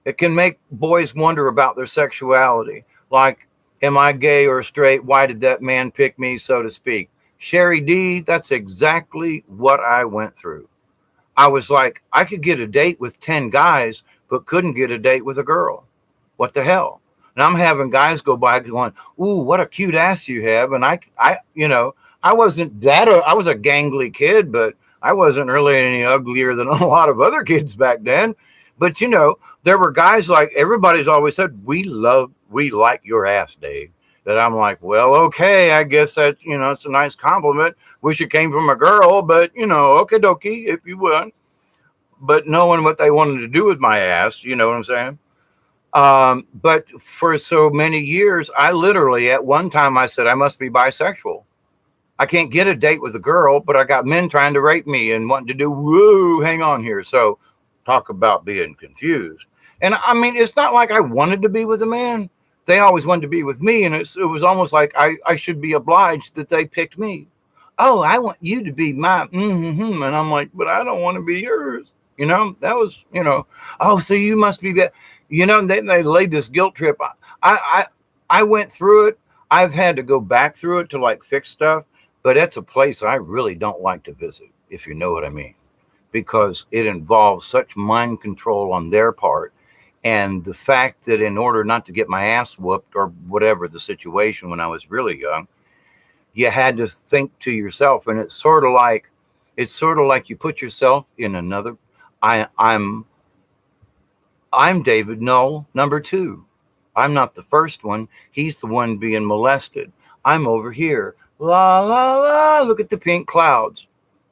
It can make boys wonder about their sexuality. Like, am I gay or straight? Why did that man pick me, so to speak? Sherry D, that's exactly what I went through. I was like, I could get a date with 10 guys, but couldn't get a date with a girl. What the hell? And I'm having guys go by going, ooh, what a cute ass you have. And I wasn't that, I was a gangly kid, but I wasn't really any uglier than a lot of other kids back then. But, there were guys like, everybody's always said, we like your ass, Dave. That I'm like, well, okay, I guess that's, it's a nice compliment. Wish it came from a girl, but, okie dokie, if you would. But knowing what they wanted to do with my ass, you know what I'm saying? But for so many years, I literally, at one time, I said, I must be bisexual. I can't get a date with a girl, but I got men trying to rape me and wanting to do, woo, hang on here. So talk about being confused. And I mean, it's not like I wanted to be with a man. They always wanted to be with me. And it was almost like I should be obliged that they picked me. Oh, I want you to be my, And I'm like, but I don't want to be yours. That was, oh, so you must be, they laid this guilt trip. I went through it. I've had to go back through it to like fix stuff, but it's a place I really don't like to visit, if you know what I mean, because it involves such mind control on their part. And the fact that in order not to get my ass whooped or whatever the situation when I was really young, you had to think to yourself. And it's sort of like you put yourself in another. I'm David Null, number 2. I'm not the first one. He's the one being molested. I'm over here. La, la, la. Look at the pink clouds.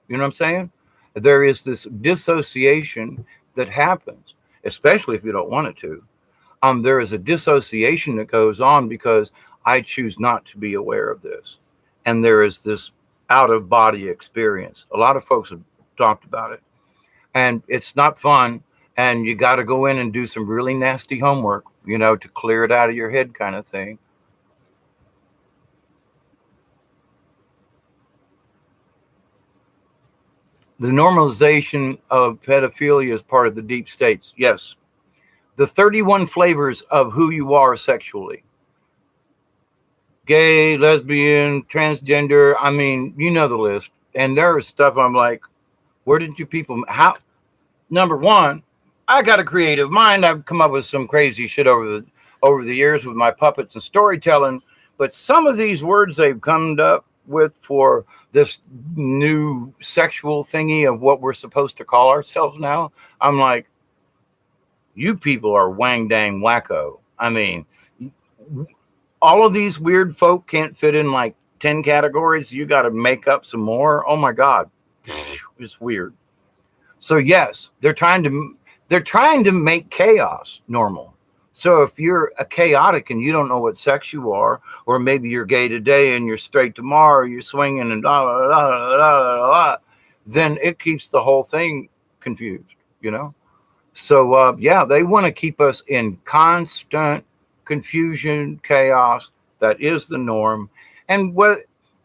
You know what I'm saying? There is this dissociation that happens, especially if you don't want it to. There is a dissociation that goes on because I choose not to be aware of this. And there is this out-of-body experience. A lot of folks have talked about it. And it's not fun. And you got to go in and do some really nasty homework, to clear it out of your head kind of thing. The normalization of pedophilia is part of the deep states. Yes. The 31 flavors of who you are sexually. Gay, lesbian, transgender. I mean, you know the list. And there is stuff I'm like, where did you people, how? Number one, I got a creative mind. I've come up with some crazy shit over the years with my puppets and storytelling. But some of these words they've come up with for this new sexual thingy of what we're supposed to call ourselves now, I'm like, You people are wang dang wacko. I mean, all of these weird folk can't fit in like 10 categories. You got to make up some more. Oh my God. It's weird. So yes, they're trying to make chaos normal. So if you're a chaotic and you don't know what sex you are, or maybe you're gay today and you're straight tomorrow, you're swinging and blah, blah, blah, blah, blah, blah, then it keeps the whole thing confused, you know? So yeah, they want to keep us in constant confusion, chaos. That is the norm. And what?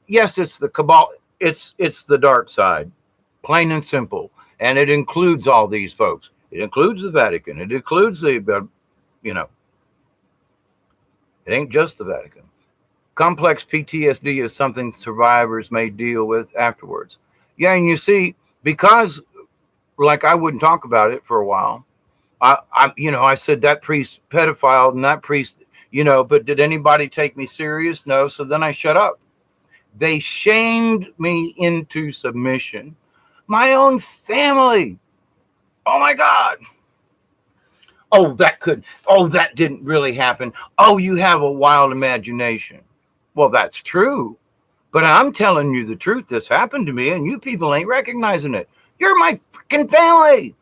Yes, it's the cabal. It's the dark side, plain and simple. And it includes all these folks. It includes the Vatican. It includes you know, it ain't just the Vatican. Complex PTSD is something survivors may deal with afterwards. Yeah, and you see, because like I wouldn't talk about it for a while. I said that priest pedophile and that priest, but did anybody take me serious? No. So then I shut up. They shamed me into submission. My own family. Oh my God. Oh, that didn't really happen. Oh, you have a wild imagination. Well, that's true. But I'm telling you the truth. This happened to me and you people ain't recognizing it. You're my freaking family.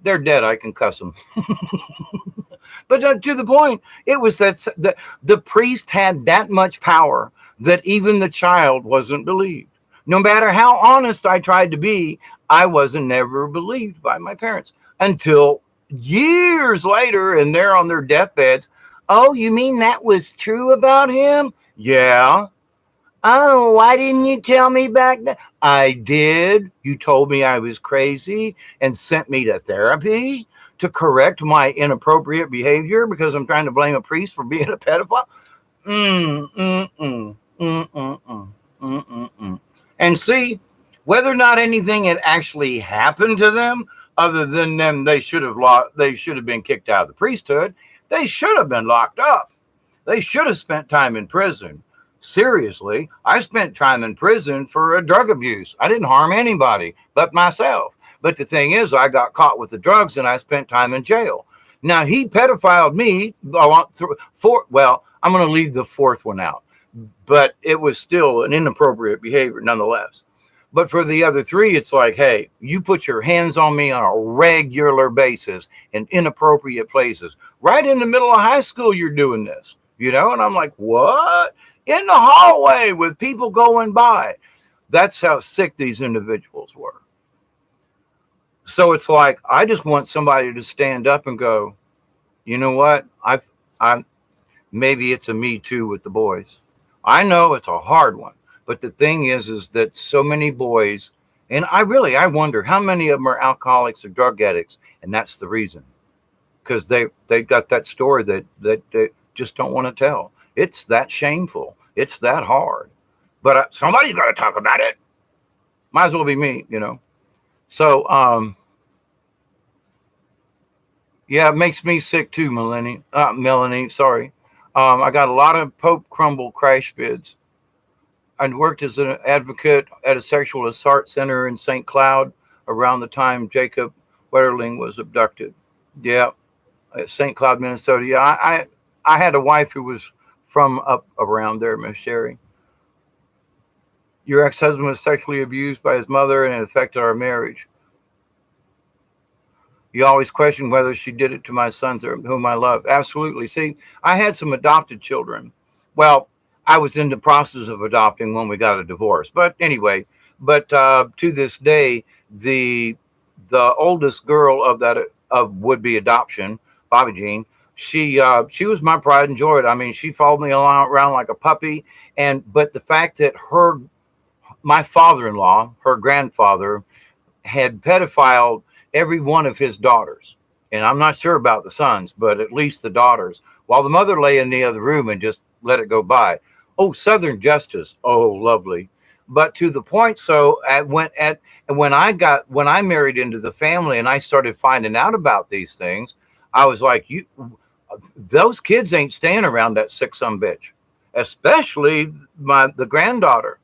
They're dead. I can cuss them. But to the point, it was that the priest had that much power that even the child wasn't believed. No matter how honest I tried to be, I wasn't never believed by my parents until years later, and they're on their deathbeds. Oh, you mean that was true about him? Yeah. Oh, why didn't you tell me back then? I did. You told me I was crazy and sent me to therapy to correct my inappropriate behavior because I'm trying to blame a priest for being a pedophile. Mm, mm, mm, mm, mm, mm, mm, mm, mm. And see, whether or not anything had actually happened to them, other than them, they should have been kicked out of the priesthood. They should have been locked up. They should have spent time in prison. Seriously, I spent time in prison for a drug abuse. I didn't harm anybody but myself. But the thing is, I got caught with the drugs and I spent time in jail. Now, he pedophiled me. I'm going to leave the fourth one out, but it was still an inappropriate behavior nonetheless. But for the other three, it's like, hey, you put your hands on me on a regular basis in inappropriate places. Right in the middle of high school, you're doing this, and I'm like, what? In the hallway with people going by. That's how sick these individuals were. So it's like, I just want somebody to stand up and go, you know what? Maybe it's a me too with the boys. I know it's a hard one, but the thing is that so many boys, and I wonder how many of them are alcoholics or drug addicts. And that's the reason, because they got that story that they just don't want to tell. It's that shameful. It's that hard, but somebody's got to talk about it. Might as well be me, So, yeah, it makes me sick too, Melanie. Sorry. I got a lot of Pope Crumble crash vids. I worked as an advocate at a sexual assault center in St. Cloud around the time Jacob Wetterling was abducted. Yeah, at St. Cloud, Minnesota. Yeah, I had a wife who was from up around there, Miss Sherry. Your ex-husband was sexually abused by his mother and it affected our marriage. You always question whether she did it to my sons or whom I love. Absolutely. See, I had some adopted children. Well, I was in the process of adopting when we got a divorce. But anyway, to this day, the oldest girl of would-be adoption, Bobby Jean, she was my pride and joy. I mean, she followed me around like a puppy. But the fact that my father-in-law, her grandfather, had pedophiled every one of his daughters. And I'm not sure about the sons, but at least the daughters, while the mother lay in the other room and just let it go by. Oh, Southern justice. Oh, lovely. But to the point, so when I married into the family and I started finding out about these things, I was like, those kids ain't staying around that sick son bitch, especially the granddaughter.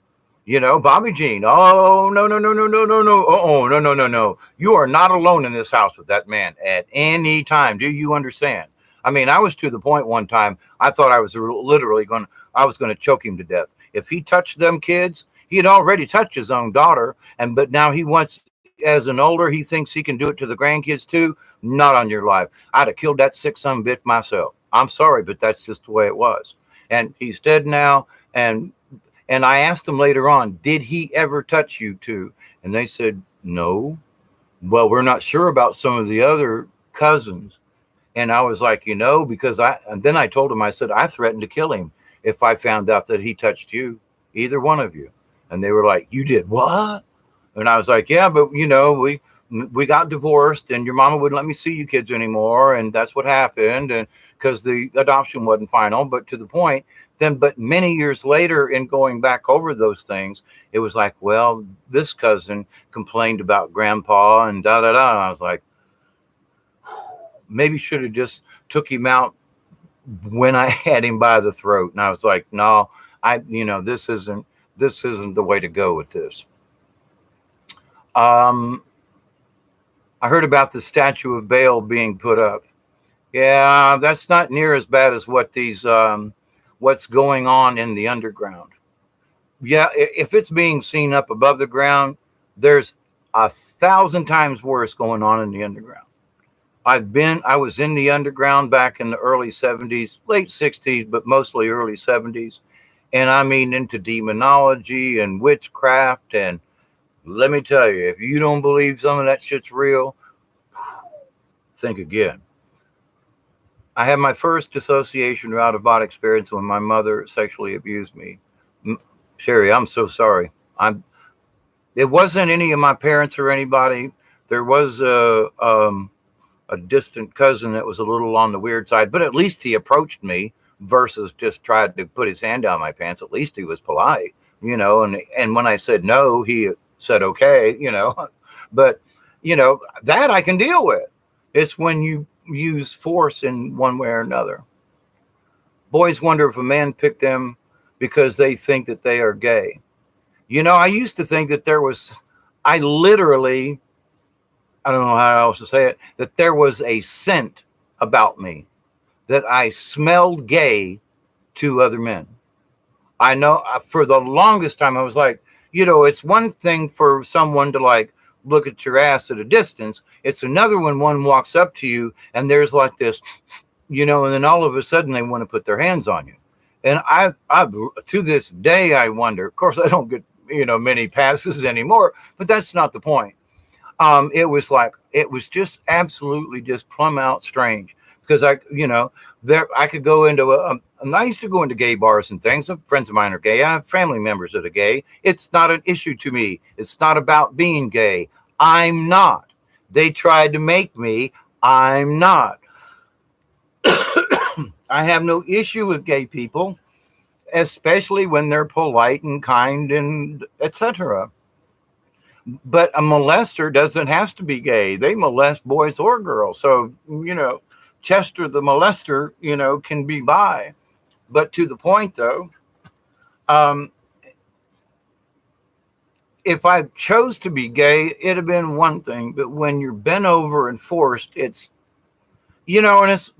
Bobby Jean. Oh, no, no, no, no, no, no, no. Oh, no, no, no, no. You are not alone in this house with that man at any time. Do you understand? I mean, I was to the point one time, I thought I was literally I was going to choke him to death. If he touched them kids, he had already touched his own daughter. But now he wants, as an older, he thinks he can do it to the grandkids too. Not on your life. I'd have killed that sick son of a bitch myself. I'm sorry, but that's just the way it was. And he's dead now. And I asked them later on, did he ever touch you too? And they said, no. Well, we're not sure about some of the other cousins. And I was like, because and then I told him, I said, I threatened to kill him if I found out that he touched you, either one of you. And they were like, you did what? And I was like, yeah, but we got divorced and your mama wouldn't let me see you kids anymore. And that's what happened. And because the adoption wasn't final, but to the point then, but many years later in going back over those things, it was like, well, this cousin complained about grandpa and da, da, da. And I was like, maybe should have just took him out when I had him by the throat. And I was like, no, this isn't the way to go with this. I heard about the statue of Baal being put up. Yeah, that's not near as bad as what what's going on in the underground. Yeah, if it's being seen up above the ground, there's 1,000 times worse going on in the underground. I was in the underground back in the early 70s, late 60s, but mostly early 70s. And I mean into demonology and witchcraft. And let me tell you, if you don't believe some of that shit's real, think again. I had my first dissociation or out of body experience when my mother sexually abused me. Sherry, I'm so sorry. It wasn't any of my parents or anybody. There was a distant cousin that was a little on the weird side, but at least he approached me versus just tried to put his hand down my pants. At least he was polite, and when I said no, he said, okay, but that I can deal with. It's when you use force in one way or another. Boys wonder if a man picked them because they think that they are gay. I used to think that I don't know how else to say it, that there was a scent about me, that I smelled gay to other men. I know for the longest time I was like, it's one thing for someone to like look at your ass at a distance. It's another when one walks up to you and there's like this, and then all of a sudden they want to put their hands on you. And I to this day, I wonder, of course, I don't get, many passes anymore, but that's not the point. It was just absolutely just plumb out strange because I could go into I used to go into gay bars and things. Friends of mine are gay. I have family members that are gay. It's not an issue to me. It's not about being gay. I'm not. They tried to make me. I'm not. I have no issue with gay people, especially when they're polite and kind and etc. But a molester doesn't have to be gay. They molest boys or girls. So, Chester the molester, can be bi. But to the point, though, if I chose to be gay, it'd have been one thing. But when you're bent over and forced, it's, and it's,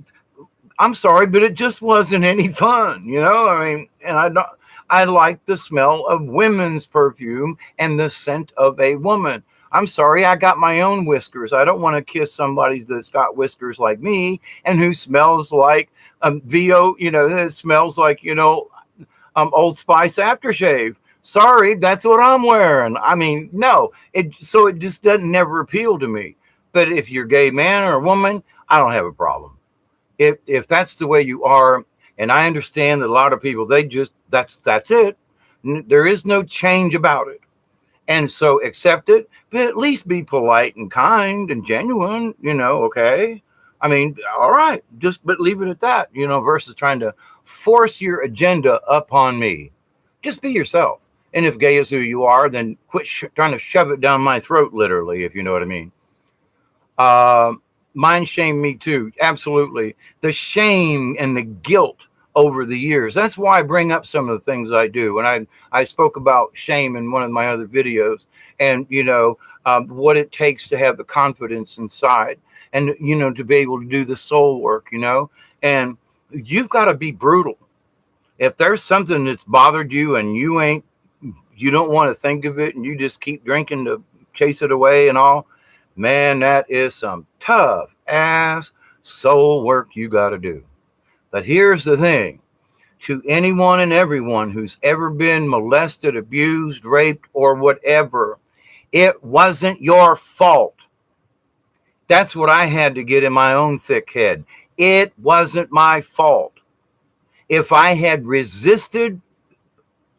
I'm sorry, but it just wasn't any fun, and I like the smell of women's perfume and the scent of a woman. I'm sorry, I got my own whiskers. I don't want to kiss somebody that's got whiskers like me and who smells like VO, that smells like, Old Spice aftershave. Sorry, that's what I'm wearing. I mean, no, it just doesn't never appeal to me. But if you're a gay man or a woman, I don't have a problem. If that's the way you are, and I understand that a lot of people, they just, that's it. There is no change about it. And so accept it, but at least be polite and kind and genuine, okay? I mean, all right, but leave it at that, versus trying to force your agenda upon me. Just be yourself. And if gay is who you are, then quit trying to shove it down my throat, literally, if you know what I mean. Mind shame me too. Absolutely. The shame and the guilt over the years. That's why I bring up some of the things I do. And I spoke about shame in one of my other videos, and, what it takes to have the confidence inside, and, to be able to do the soul work, and you've got to be brutal. If there's something that's bothered you and you don't want to think of it, and you just keep drinking to chase it away and all, man, that is some tough ass soul work you got to do. But here's the thing: to anyone and everyone who's ever been molested, abused, raped, or whatever, it wasn't your fault. That's what I had to get in my own thick head. It wasn't my fault. If I had resisted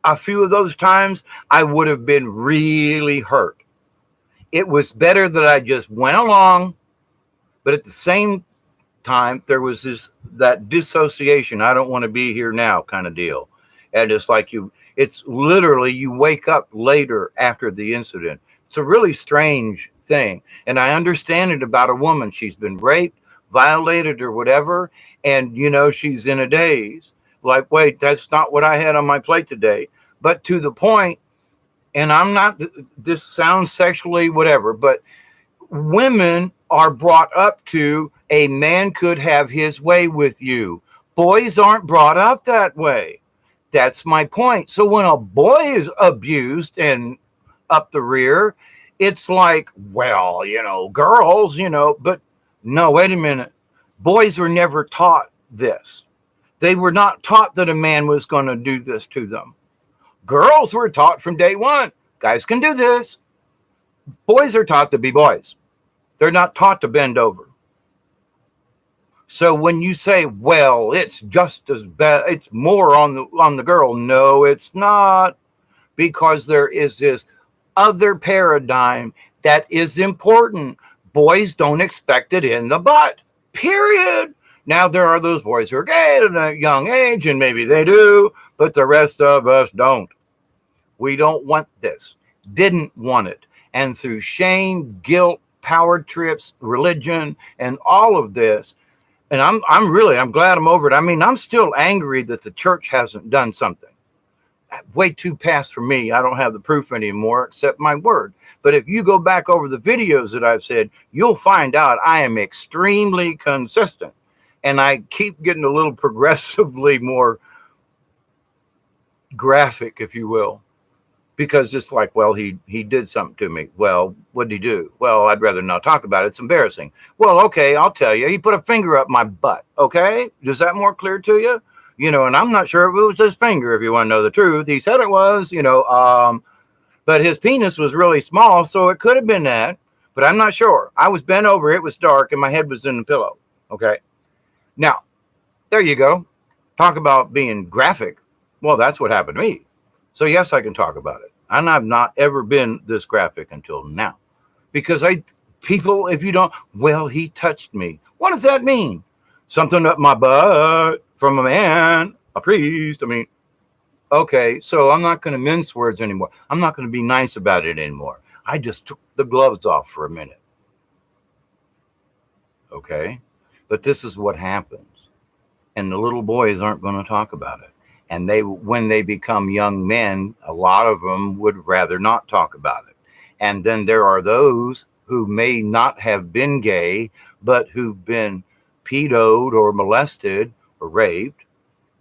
a few of those times, I would have been really hurt. It was better that I just went along, but at the same time, there was that dissociation. I don't want to be here now kind of deal. And it's like it's literally, you wake up later after the incident. It's a really strange thing. And I understand it about a woman. She's been raped, violated, or whatever. And, she's in a daze. Like, wait, that's not what I had on my plate today. But to the point, and I'm not, this sounds sexually whatever, but women are brought up to, a man could have his way with you. Boys aren't brought up that way. That's my point. So when a boy is abused and up the rear, it's like, well, girls, but no, wait a minute. Boys were never taught this. They were not taught that a man was going to do this to them. Girls were taught from day one, guys can do this. Boys are taught to be boys. They're not taught to bend over. So when you say, well, it's just as bad, it's more on the girl. No, it's not, because there is this other paradigm that is important. Boys don't expect it in the butt, period. Now, there are those boys who are gay at a young age, and maybe they do, but the rest of us don't. We don't want this, didn't want it. And through shame, guilt, power trips, religion, and all of this, and I'm glad I'm over it. I mean, I'm still angry that the church hasn't done something. Way too past for me. I don't have the proof anymore except my word. But if you go back over the videos that I've said, you'll find out I am extremely consistent. And I keep getting a little progressively more graphic, if you will, because it's like, well, he did something to me. Well, what did he do? Well, I'd rather not talk about it. It's embarrassing. Well, okay, I'll tell you. He put a finger up my butt. Okay, is that more clear to you? And I'm not sure if it was his finger. If you want to know the truth, he said it was. But his penis was really small, so it could have been that. But I'm not sure. I was bent over. It was dark, and my head was in the pillow. Okay. Now, there you go. Talk about being graphic. Well, that's what happened to me. So yes, I can talk about it. And I've not ever been this graphic until now. Because people, if you don't, well, he touched me. What does that mean? Something up my butt from a man, a priest. I mean, okay, so I'm not going to mince words anymore. I'm not going to be nice about it anymore. I just took the gloves off for a minute. Okay? But this is what happens. And the little boys aren't going to talk about it. And when they become young men, a lot of them would rather not talk about it. And then there are those who may not have been gay, but who've been pedoed or molested or raped,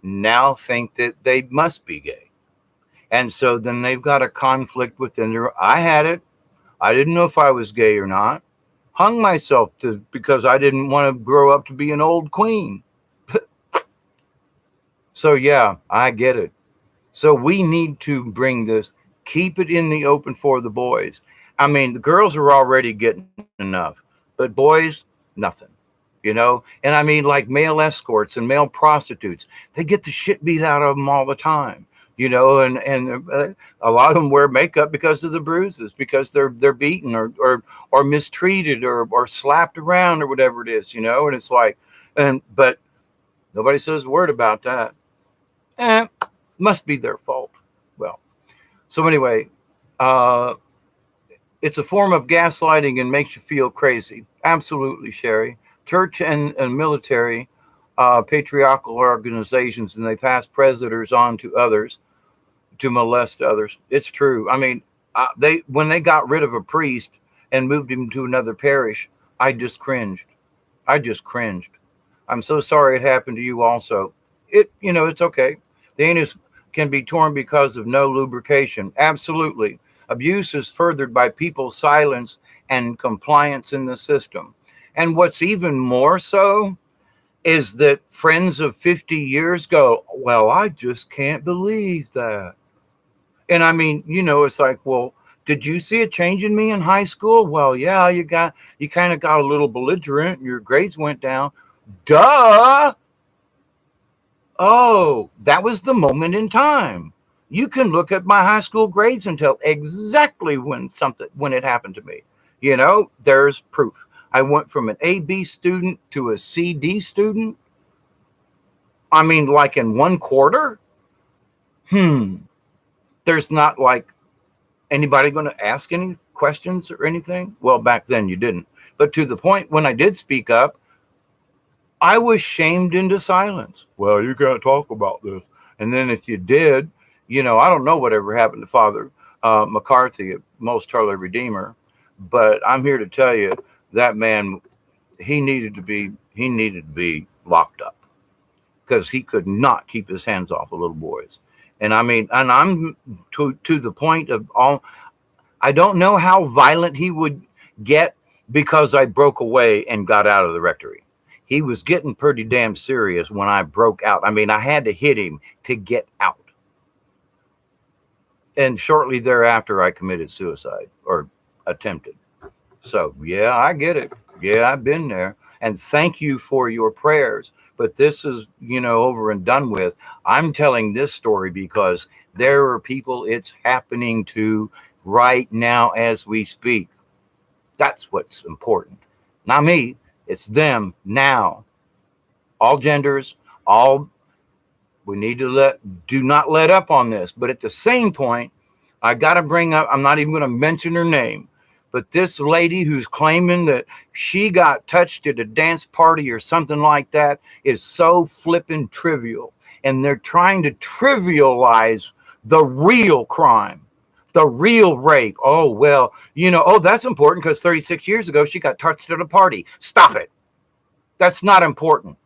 now think that they must be gay. And so then they've got a conflict within I had it. I didn't know if I was gay or not. Hung myself because I didn't want to grow up to be an old queen. So yeah, I get it. So we need to bring this, keep it in the open for the boys. I mean, the girls are already getting enough, but boys, nothing, And I mean, like male escorts and male prostitutes, they get the shit beat out of them all the time, and a lot of them wear makeup because of the bruises, because they're beaten or mistreated or slapped around or whatever it is, and it's like, but nobody says a word about that. Must be their fault. Well, so anyway, it's a form of gaslighting and makes you feel crazy. Absolutely, Sherry. Church and military patriarchal organizations, and they pass predators on to others to molest others. It's true. I mean, they when they got rid of a priest and moved him to another parish, I just cringed. I just cringed. I'm so sorry it happened to you also. It's okay. The anus can be torn because of no lubrication. Absolutely. Abuse is furthered by people's silence and compliance in the system. And what's even more so is that friends of 50 years go, well, I just can't believe that. And I mean, it's like, well, did you see a change in me in high school? Well, yeah, you kind of got a little belligerent. Your grades went down. Duh. Oh, that was the moment in time. You can look at my high school grades and tell exactly when it happened to me. There's proof. I went from an AB student to a CD student. I mean, like in 1 quarter. There's not like anybody going to ask any questions or anything. Well, back then you didn't. But to the point when I did speak up, I was shamed into silence. Well, you can't talk about this. And then if you did, I don't know whatever happened to Father McCarthy at Most Holy Redeemer, but I'm here to tell you that man, he needed to be locked up because he could not keep his hands off of little boys. And I mean, and I'm to the point of I don't know how violent he would get because I broke away and got out of the rectory. He was getting pretty damn serious when I broke out. I mean, I had to hit him to get out. And shortly thereafter, I committed suicide or attempted. So, yeah, I get it. Yeah, I've been there. And thank you for your prayers. But this is, over and done with. I'm telling this story because there are people it's happening to right now as we speak. That's what's important. Not me. It's them now. All genders, we need to do not let up on this. But at the same point, I got to bring up, I'm not even going to mention her name, but this lady who's claiming that she got touched at a dance party or something like that is so flippin' trivial. And they're trying to trivialize the real crime. The real rape. Oh, well, that's important because 36 years ago, she got touched at a party. Stop it. That's not important.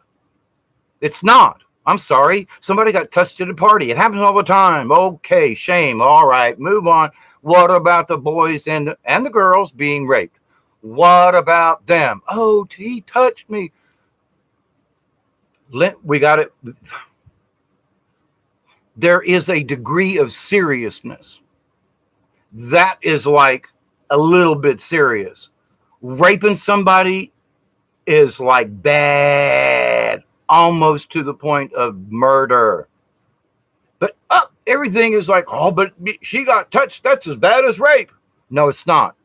It's not. I'm sorry. Somebody got touched at a party. It happens all the time. Okay, shame. All right, move on. What about the boys and the girls being raped? What about them? Oh, he touched me. We got it. There is a degree of seriousness that is like a little bit serious. Raping somebody is like bad, almost to the point of murder. But everything is like, oh, but she got touched. That's as bad as rape. No, it's not.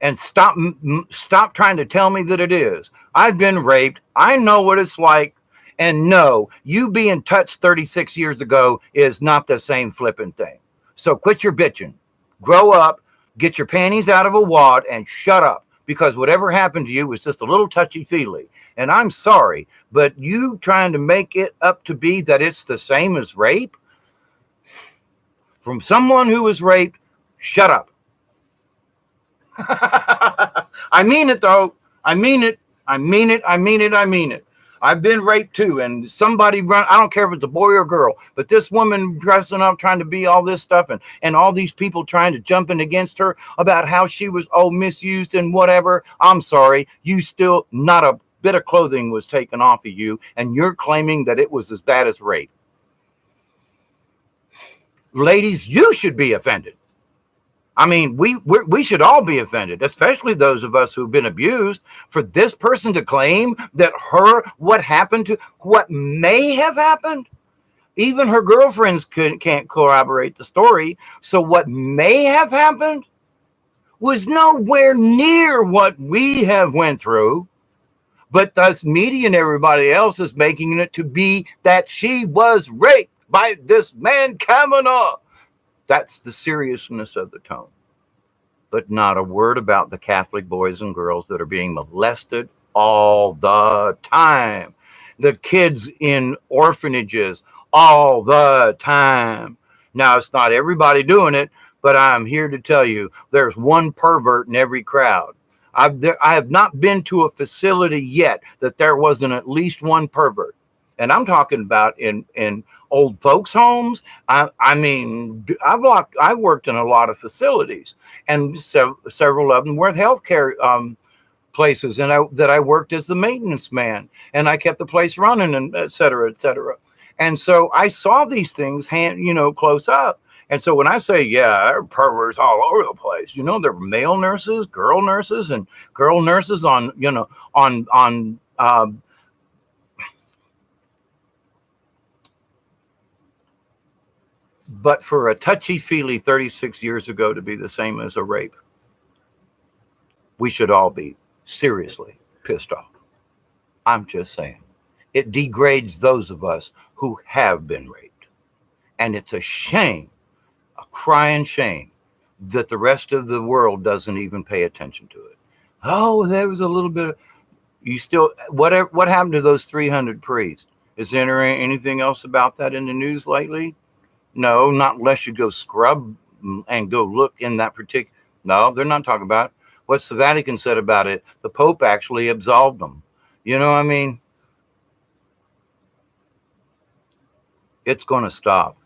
And stop trying to tell me that it is. I've been raped. I know what it's like. And no, you being touched 36 years ago is not the same flipping thing. So quit your bitching. Grow up, get your panties out of a wad, and shut up. Because whatever happened to you was just a little touchy-feely. And I'm sorry, but you trying to make it up to be that it's the same as rape? From someone who was raped, shut up. I mean it, though. I mean it. I've been raped too, and somebody I don't care if it's a boy or a girl, but this woman dressing up, trying to be all this stuff, and all these people trying to jump in against her about how she was, misused and whatever. I'm sorry, you still, not a bit of clothing was taken off of you, and you're claiming that it was as bad as rape. Ladies, you should be offended. I mean, we should all be offended, especially those of us who've been abused, for this person to claim that what may have happened. Even her girlfriends can't corroborate the story. So what may have happened was nowhere near what we have went through. But thus media and everybody else is making it to be that she was raped by this man Kavanaugh. That's the seriousness of the tone. But not a word about the Catholic boys and girls that are being molested all the time. the kids in orphanages all the time. Now, it's not everybody doing it, but I'm here to tell you there's one pervert in every crowd. I have not been to a facility yet that there wasn't at least one pervert. And I'm talking about in old folks' homes. I mean, I've worked in a lot of facilities, and several of them were healthcare places, and I worked as the maintenance man, and I kept the place running, and et cetera, et cetera. And so I saw these things close up. And so when I say, yeah, there are perverts all over the place, there were male nurses, and girl nurses on but for a touchy-feely 36 years ago to be the same as a rape, we should all be seriously pissed off. I'm just saying. It degrades those of us who have been raped. And it's a shame, a crying shame, that the rest of the world doesn't even pay attention to it. Oh, there was a little bit of, what happened to those 300 priests? Is there anything else about that in the news lately? No, not unless you go scrub and go look in that particular. No, they're not talking about it. What's the Vatican said about it? The Pope actually absolved them. You know what I mean? It's going to stop.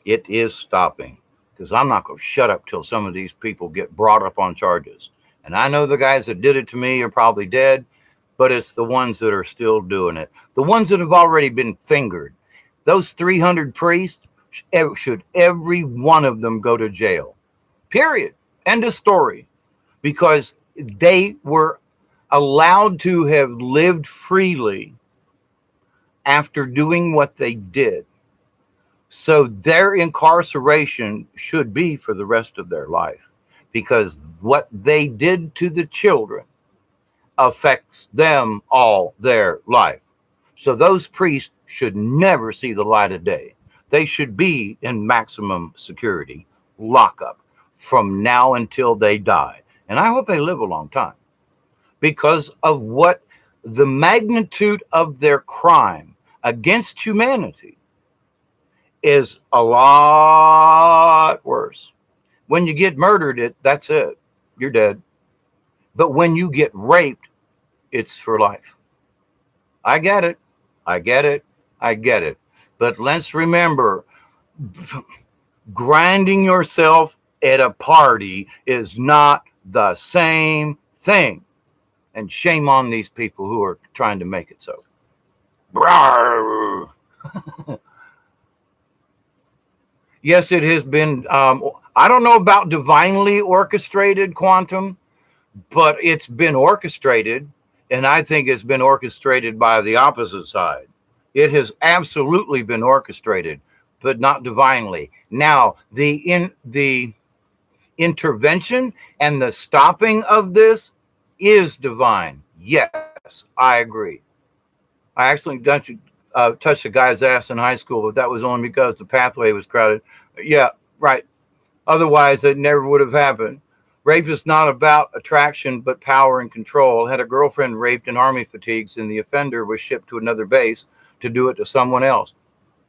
It is stopping, because I'm not going to shut up till some of these people get brought up on charges. And I know the guys that did it to me are probably dead, but it's the ones that are still doing it. The ones that have already been fingered. Those 300 priests, should every one of them go to jail. Period. End of story. Because they were allowed to have lived freely after doing what they did. So their incarceration should be for the rest of their life, because what they did to the children affects them all their life. So those priests should never see the light of day. They should be in maximum security, lockup, from now until they die. And I hope they live a long time, because of what the magnitude of their crime against humanity is a lot worse. When you get murdered, that's it. You're dead. But when you get raped, it's for life. I get it. I get it. I get it. But let's remember, grinding yourself at a party is not the same thing. And shame on these people who are trying to make it so. Yes, it has been, I don't know about divinely orchestrated, Quantum, but it's been orchestrated, and I think it's been orchestrated by the opposite side. It has absolutely been orchestrated, but not divinely. Now, the intervention and the stopping of this is divine. Yes, I agree. I actually touched a guy's ass in high school, but that was only because the pathway was crowded. Yeah, right. Otherwise, it never would have happened. Rape is not about attraction, but power and control. Had a girlfriend raped in army fatigues, and the offender was shipped to another base to do it to someone else.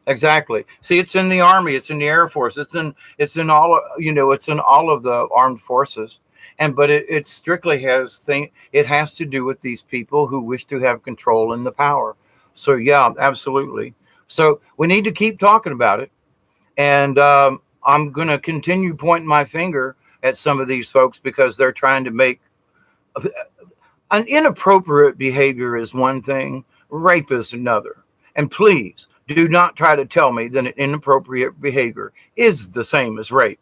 Exactly. See, it's in the Army, it's in the Air Force, it's in all, it's in all of the armed forces. But it strictly it has to do with these people who wish to have control and the power. So yeah, absolutely. So we need to keep talking about it. And I'm going to continue pointing my finger at some of these folks, because they're trying to make an inappropriate behavior is one thing, rape is another. And please do not try to tell me that an inappropriate behavior is the same as rape.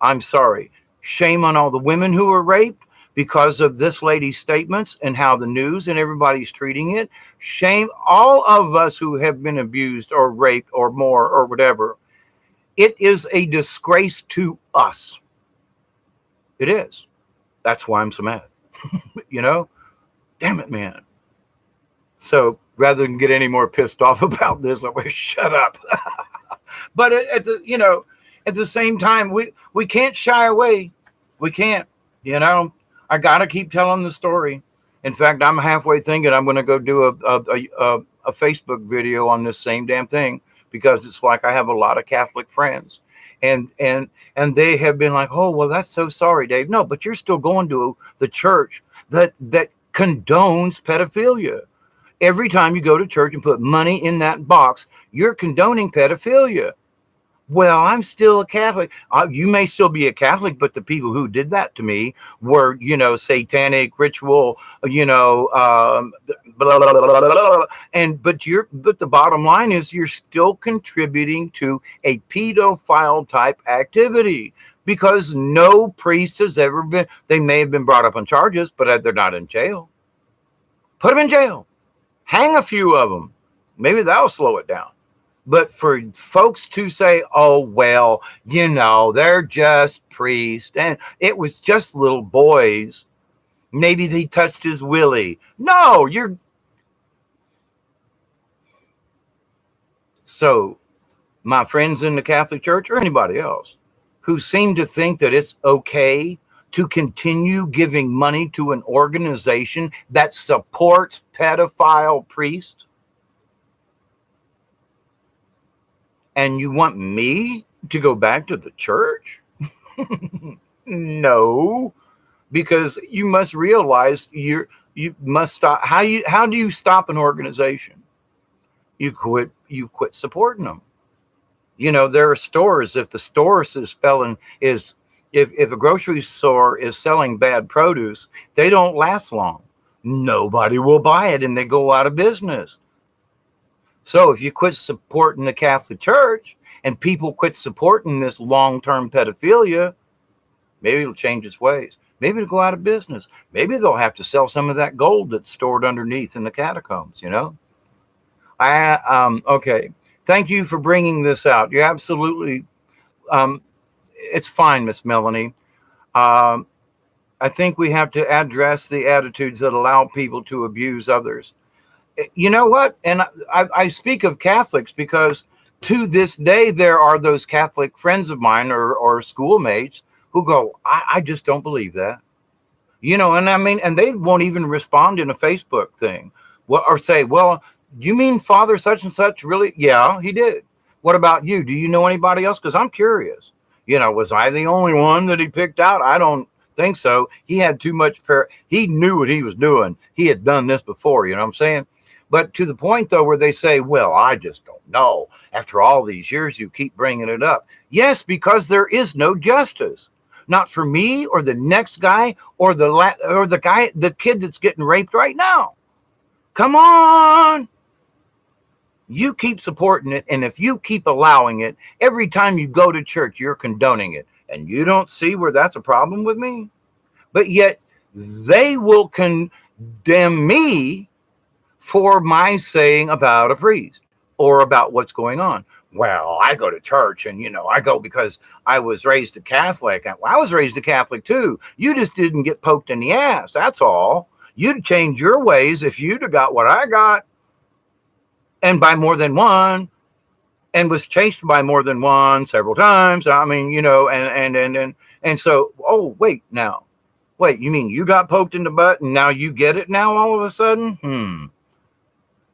I'm sorry. Shame on all the women who were raped because of this lady's statements and how the news and everybody's treating it. Shame all of us who have been abused or raped or more or whatever. It is a disgrace to us. It is. That's why I'm so mad. Damn it, man. So rather than get any more pissed off about this, I'm going to shut up. But at the same time, we can't shy away. We can't. I got to keep telling the story. In fact, I'm halfway thinking I'm going to go do a Facebook video on this same damn thing, because it's like I have a lot of Catholic friends, and they have been like, oh, well, that's so sorry, Dave. No, but you're still going to the church that condones pedophilia. Every time you go to church and put money in that box, you're condoning pedophilia. Well, I'm still a Catholic. You may still be a Catholic, but the people who did that to me were, satanic ritual, blah, blah, blah, blah, blah. But the bottom line is you're still contributing to a pedophile type activity, because no priest has ever been. They may have been brought up on charges, but they're not in jail. Put them in jail. Hang a few of them. Maybe that'll slow it down. But for folks to say, oh, well, they're just priests, and it was just little boys. Maybe they touched his willy. No, So my friends in the Catholic Church, or anybody else who seem to think that it's okay to continue giving money to an organization that supports pedophile priests, and you want me to go back to the church? No, because you must realize you must stop. How do you stop an organization? You quit supporting them. There are stores. If the store if a grocery store is selling bad produce, they don't last long. Nobody will buy it, and they go out of business. So if you quit supporting the Catholic Church and people quit supporting this long-term pedophilia, maybe it'll change its ways. Maybe it'll go out of business. Maybe they'll have to sell some of that gold that's stored underneath in the catacombs, Okay. Thank you for bringing this out. You're absolutely, it's fine, Miss Melanie. I think we have to address the attitudes that allow people to abuse others. You know what? And I speak of Catholics because to this day, there are those Catholic friends of mine or schoolmates who go, I just don't believe that. And they won't even respond in a Facebook thing. Or say, well, you mean Father such and such really? Yeah, he did. What about you? Do you know anybody else? Because I'm curious. Was I the only one that he picked out? I don't think so. He had too much he knew what he was doing. He had done this before, you know what I'm saying? But to the point, though, where they say, well, I just don't know. After all these years, you keep bringing it up. Yes, because there is no justice. Not for me or the next guy or the kid that's getting raped right now. Come on. You keep supporting it. And if you keep allowing it, every time you go to church, you're condoning it. And you don't see where that's a problem with me. But yet they will condemn me for my saying about a priest or about what's going on. Well, I go to church and, I go because I was raised a Catholic. I was raised a Catholic too. You just didn't get poked in the ass. That's all. You'd change your ways if you'd have got what I got, and by more than one, and was chased by more than one several times. I mean, and so, oh, wait, you mean you got poked in the butt and now you get it now all of a sudden?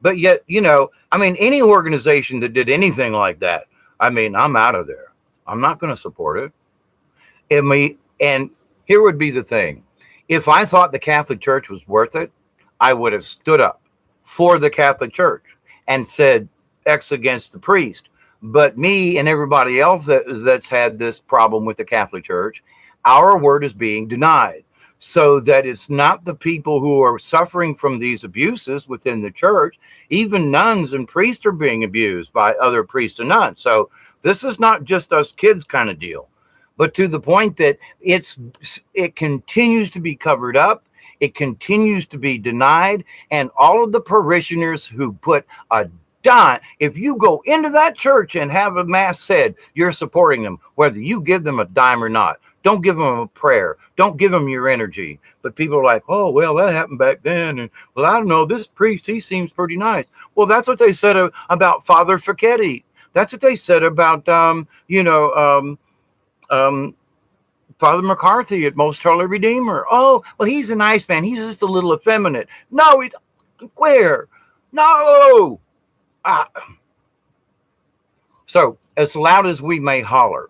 But yet, any organization that did anything like that, I'm out of there. I'm not going to support it. And here would be the thing. If I thought the Catholic Church was worth it, I would have stood up for the Catholic Church and said X against the priest. But me and everybody else that's had this problem with the Catholic Church, our word is being denied. So that it's not the people who are suffering from these abuses within the church. Even nuns and priests are being abused by other priests and nuns. So this is not just us kids kind of deal, but to the point that it continues to be covered up. It continues to be denied. And all of the parishioners who put a dime, if you go into that church and have a mass said, you're supporting them, whether you give them a dime or not. Don't give them a prayer. Don't give them your energy. But people are like, oh, well, that happened back then. And, well, I don't know, this priest, he seems pretty nice. Well, that's what they said about Father Facchetti. That's what they said about, Father McCarthy at Most Holy Redeemer. Oh, well, he's a nice man. He's just a little effeminate. No, where? No, Uh, so, as loud as we may holler,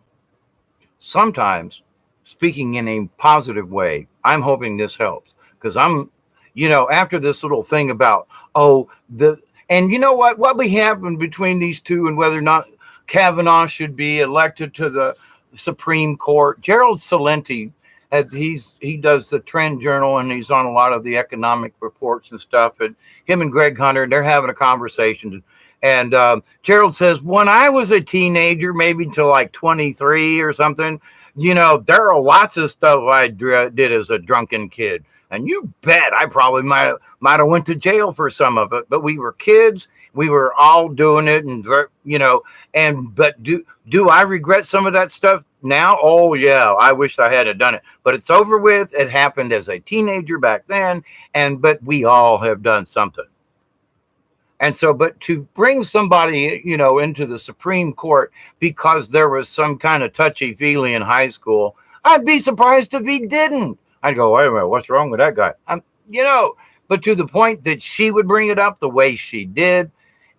sometimes speaking in a positive way, I'm hoping this helps because after this little thing about, and you know what we happened between these two and whether or not Kavanaugh should be elected to the Supreme Court. Gerald Celente, he does the Trend Journal and he's on a lot of the economic reports and stuff. And him and Greg Hunter, they're having a conversation. And Gerald says, when I was a teenager, maybe to like 23 or something, there are lots of stuff I did as a drunken kid. And you bet I probably might have went to jail for some of it. But we were kids. We were all doing it. But do I regret some of that stuff now? Oh, yeah. I wish I hadn't done it. But it's over with. It happened as a teenager back then. But we all have done something. And so, but to bring somebody, into the Supreme Court because there was some kind of touchy-feely in high school, I'd be surprised if he didn't. I'd go, wait a minute, what's wrong with that guy? But to the point that she would bring it up the way she did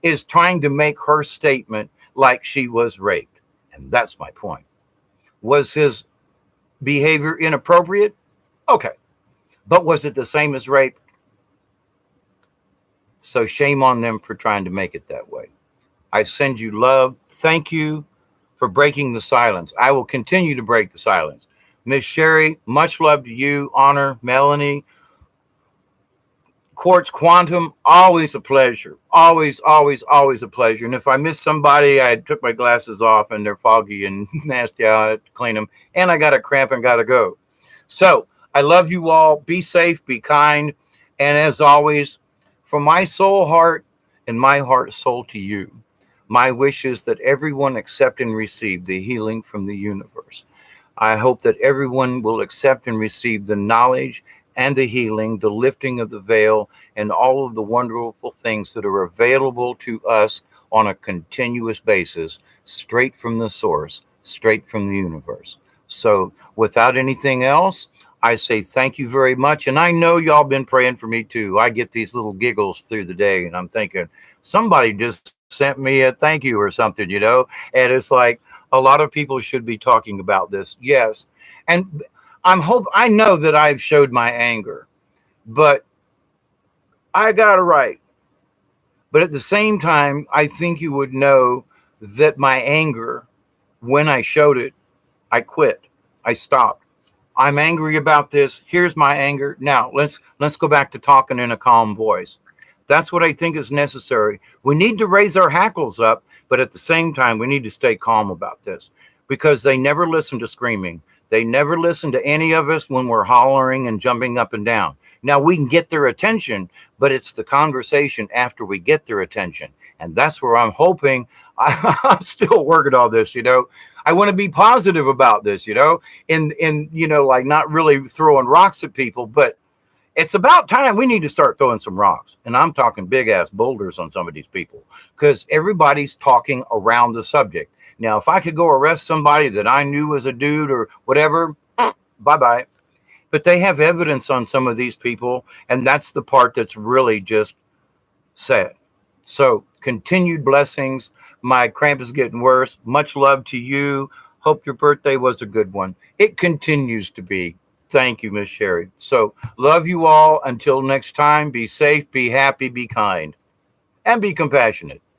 is trying to make her statement like she was raped. And that's my point. Was his behavior inappropriate? Okay. But was it the same as rape? So shame on them for trying to make it that way. I send you love. Thank you for breaking the silence. I will continue to break the silence. Miss Sherry, much love to you. Honor, Melanie. Quartz Quantum, always a pleasure. Always, always, always a pleasure. And if I miss somebody, I took my glasses off and they're foggy and nasty. I have to clean them. And I got a cramp and got to go. So I love you all. Be safe, be kind. And as always, from my soul, heart, and my heart, soul to you, my wish is that everyone accept and receive the healing from the universe. I hope that everyone will accept and receive the knowledge and the healing, the lifting of the veil, and all of the wonderful things that are available to us on a continuous basis, straight from the source, straight from the universe. So without anything else, I say thank you very much. And I know y'all been praying for me too. I get these little giggles through the day and I'm thinking somebody just sent me a thank you or something, and it's like a lot of people should be talking about this. Yes. And I know that I've showed my anger, but I got it right. But at the same time, I think you would know that my anger, when I showed it, I quit. I stopped. I'm angry about this. Here's my anger. Now let's go back to talking in a calm voice. That's what I think is necessary. We need to raise our hackles up, but at the same time, we need to stay calm about this because they never listen to screaming. They never listen to any of us when we're hollering and jumping up and down. Now we can get their attention, but it's the conversation after we get their attention. And that's where I'm hoping. I'm still working on this, I want to be positive about this, in like not really throwing rocks at people, but it's about time we need to start throwing some rocks. And I'm talking big ass boulders on some of these people because everybody's talking around the subject. Now, if I could go arrest somebody that I knew was a dude or whatever, bye-bye. But they have evidence on some of these people. And that's the part that's really just sad. So continued blessings. My cramp is getting worse. Much love to you. Hope your birthday was a good one. It continues to be. Thank you, Miss Sherry. So love you all. Until next time, be safe, be happy, be kind, and be compassionate.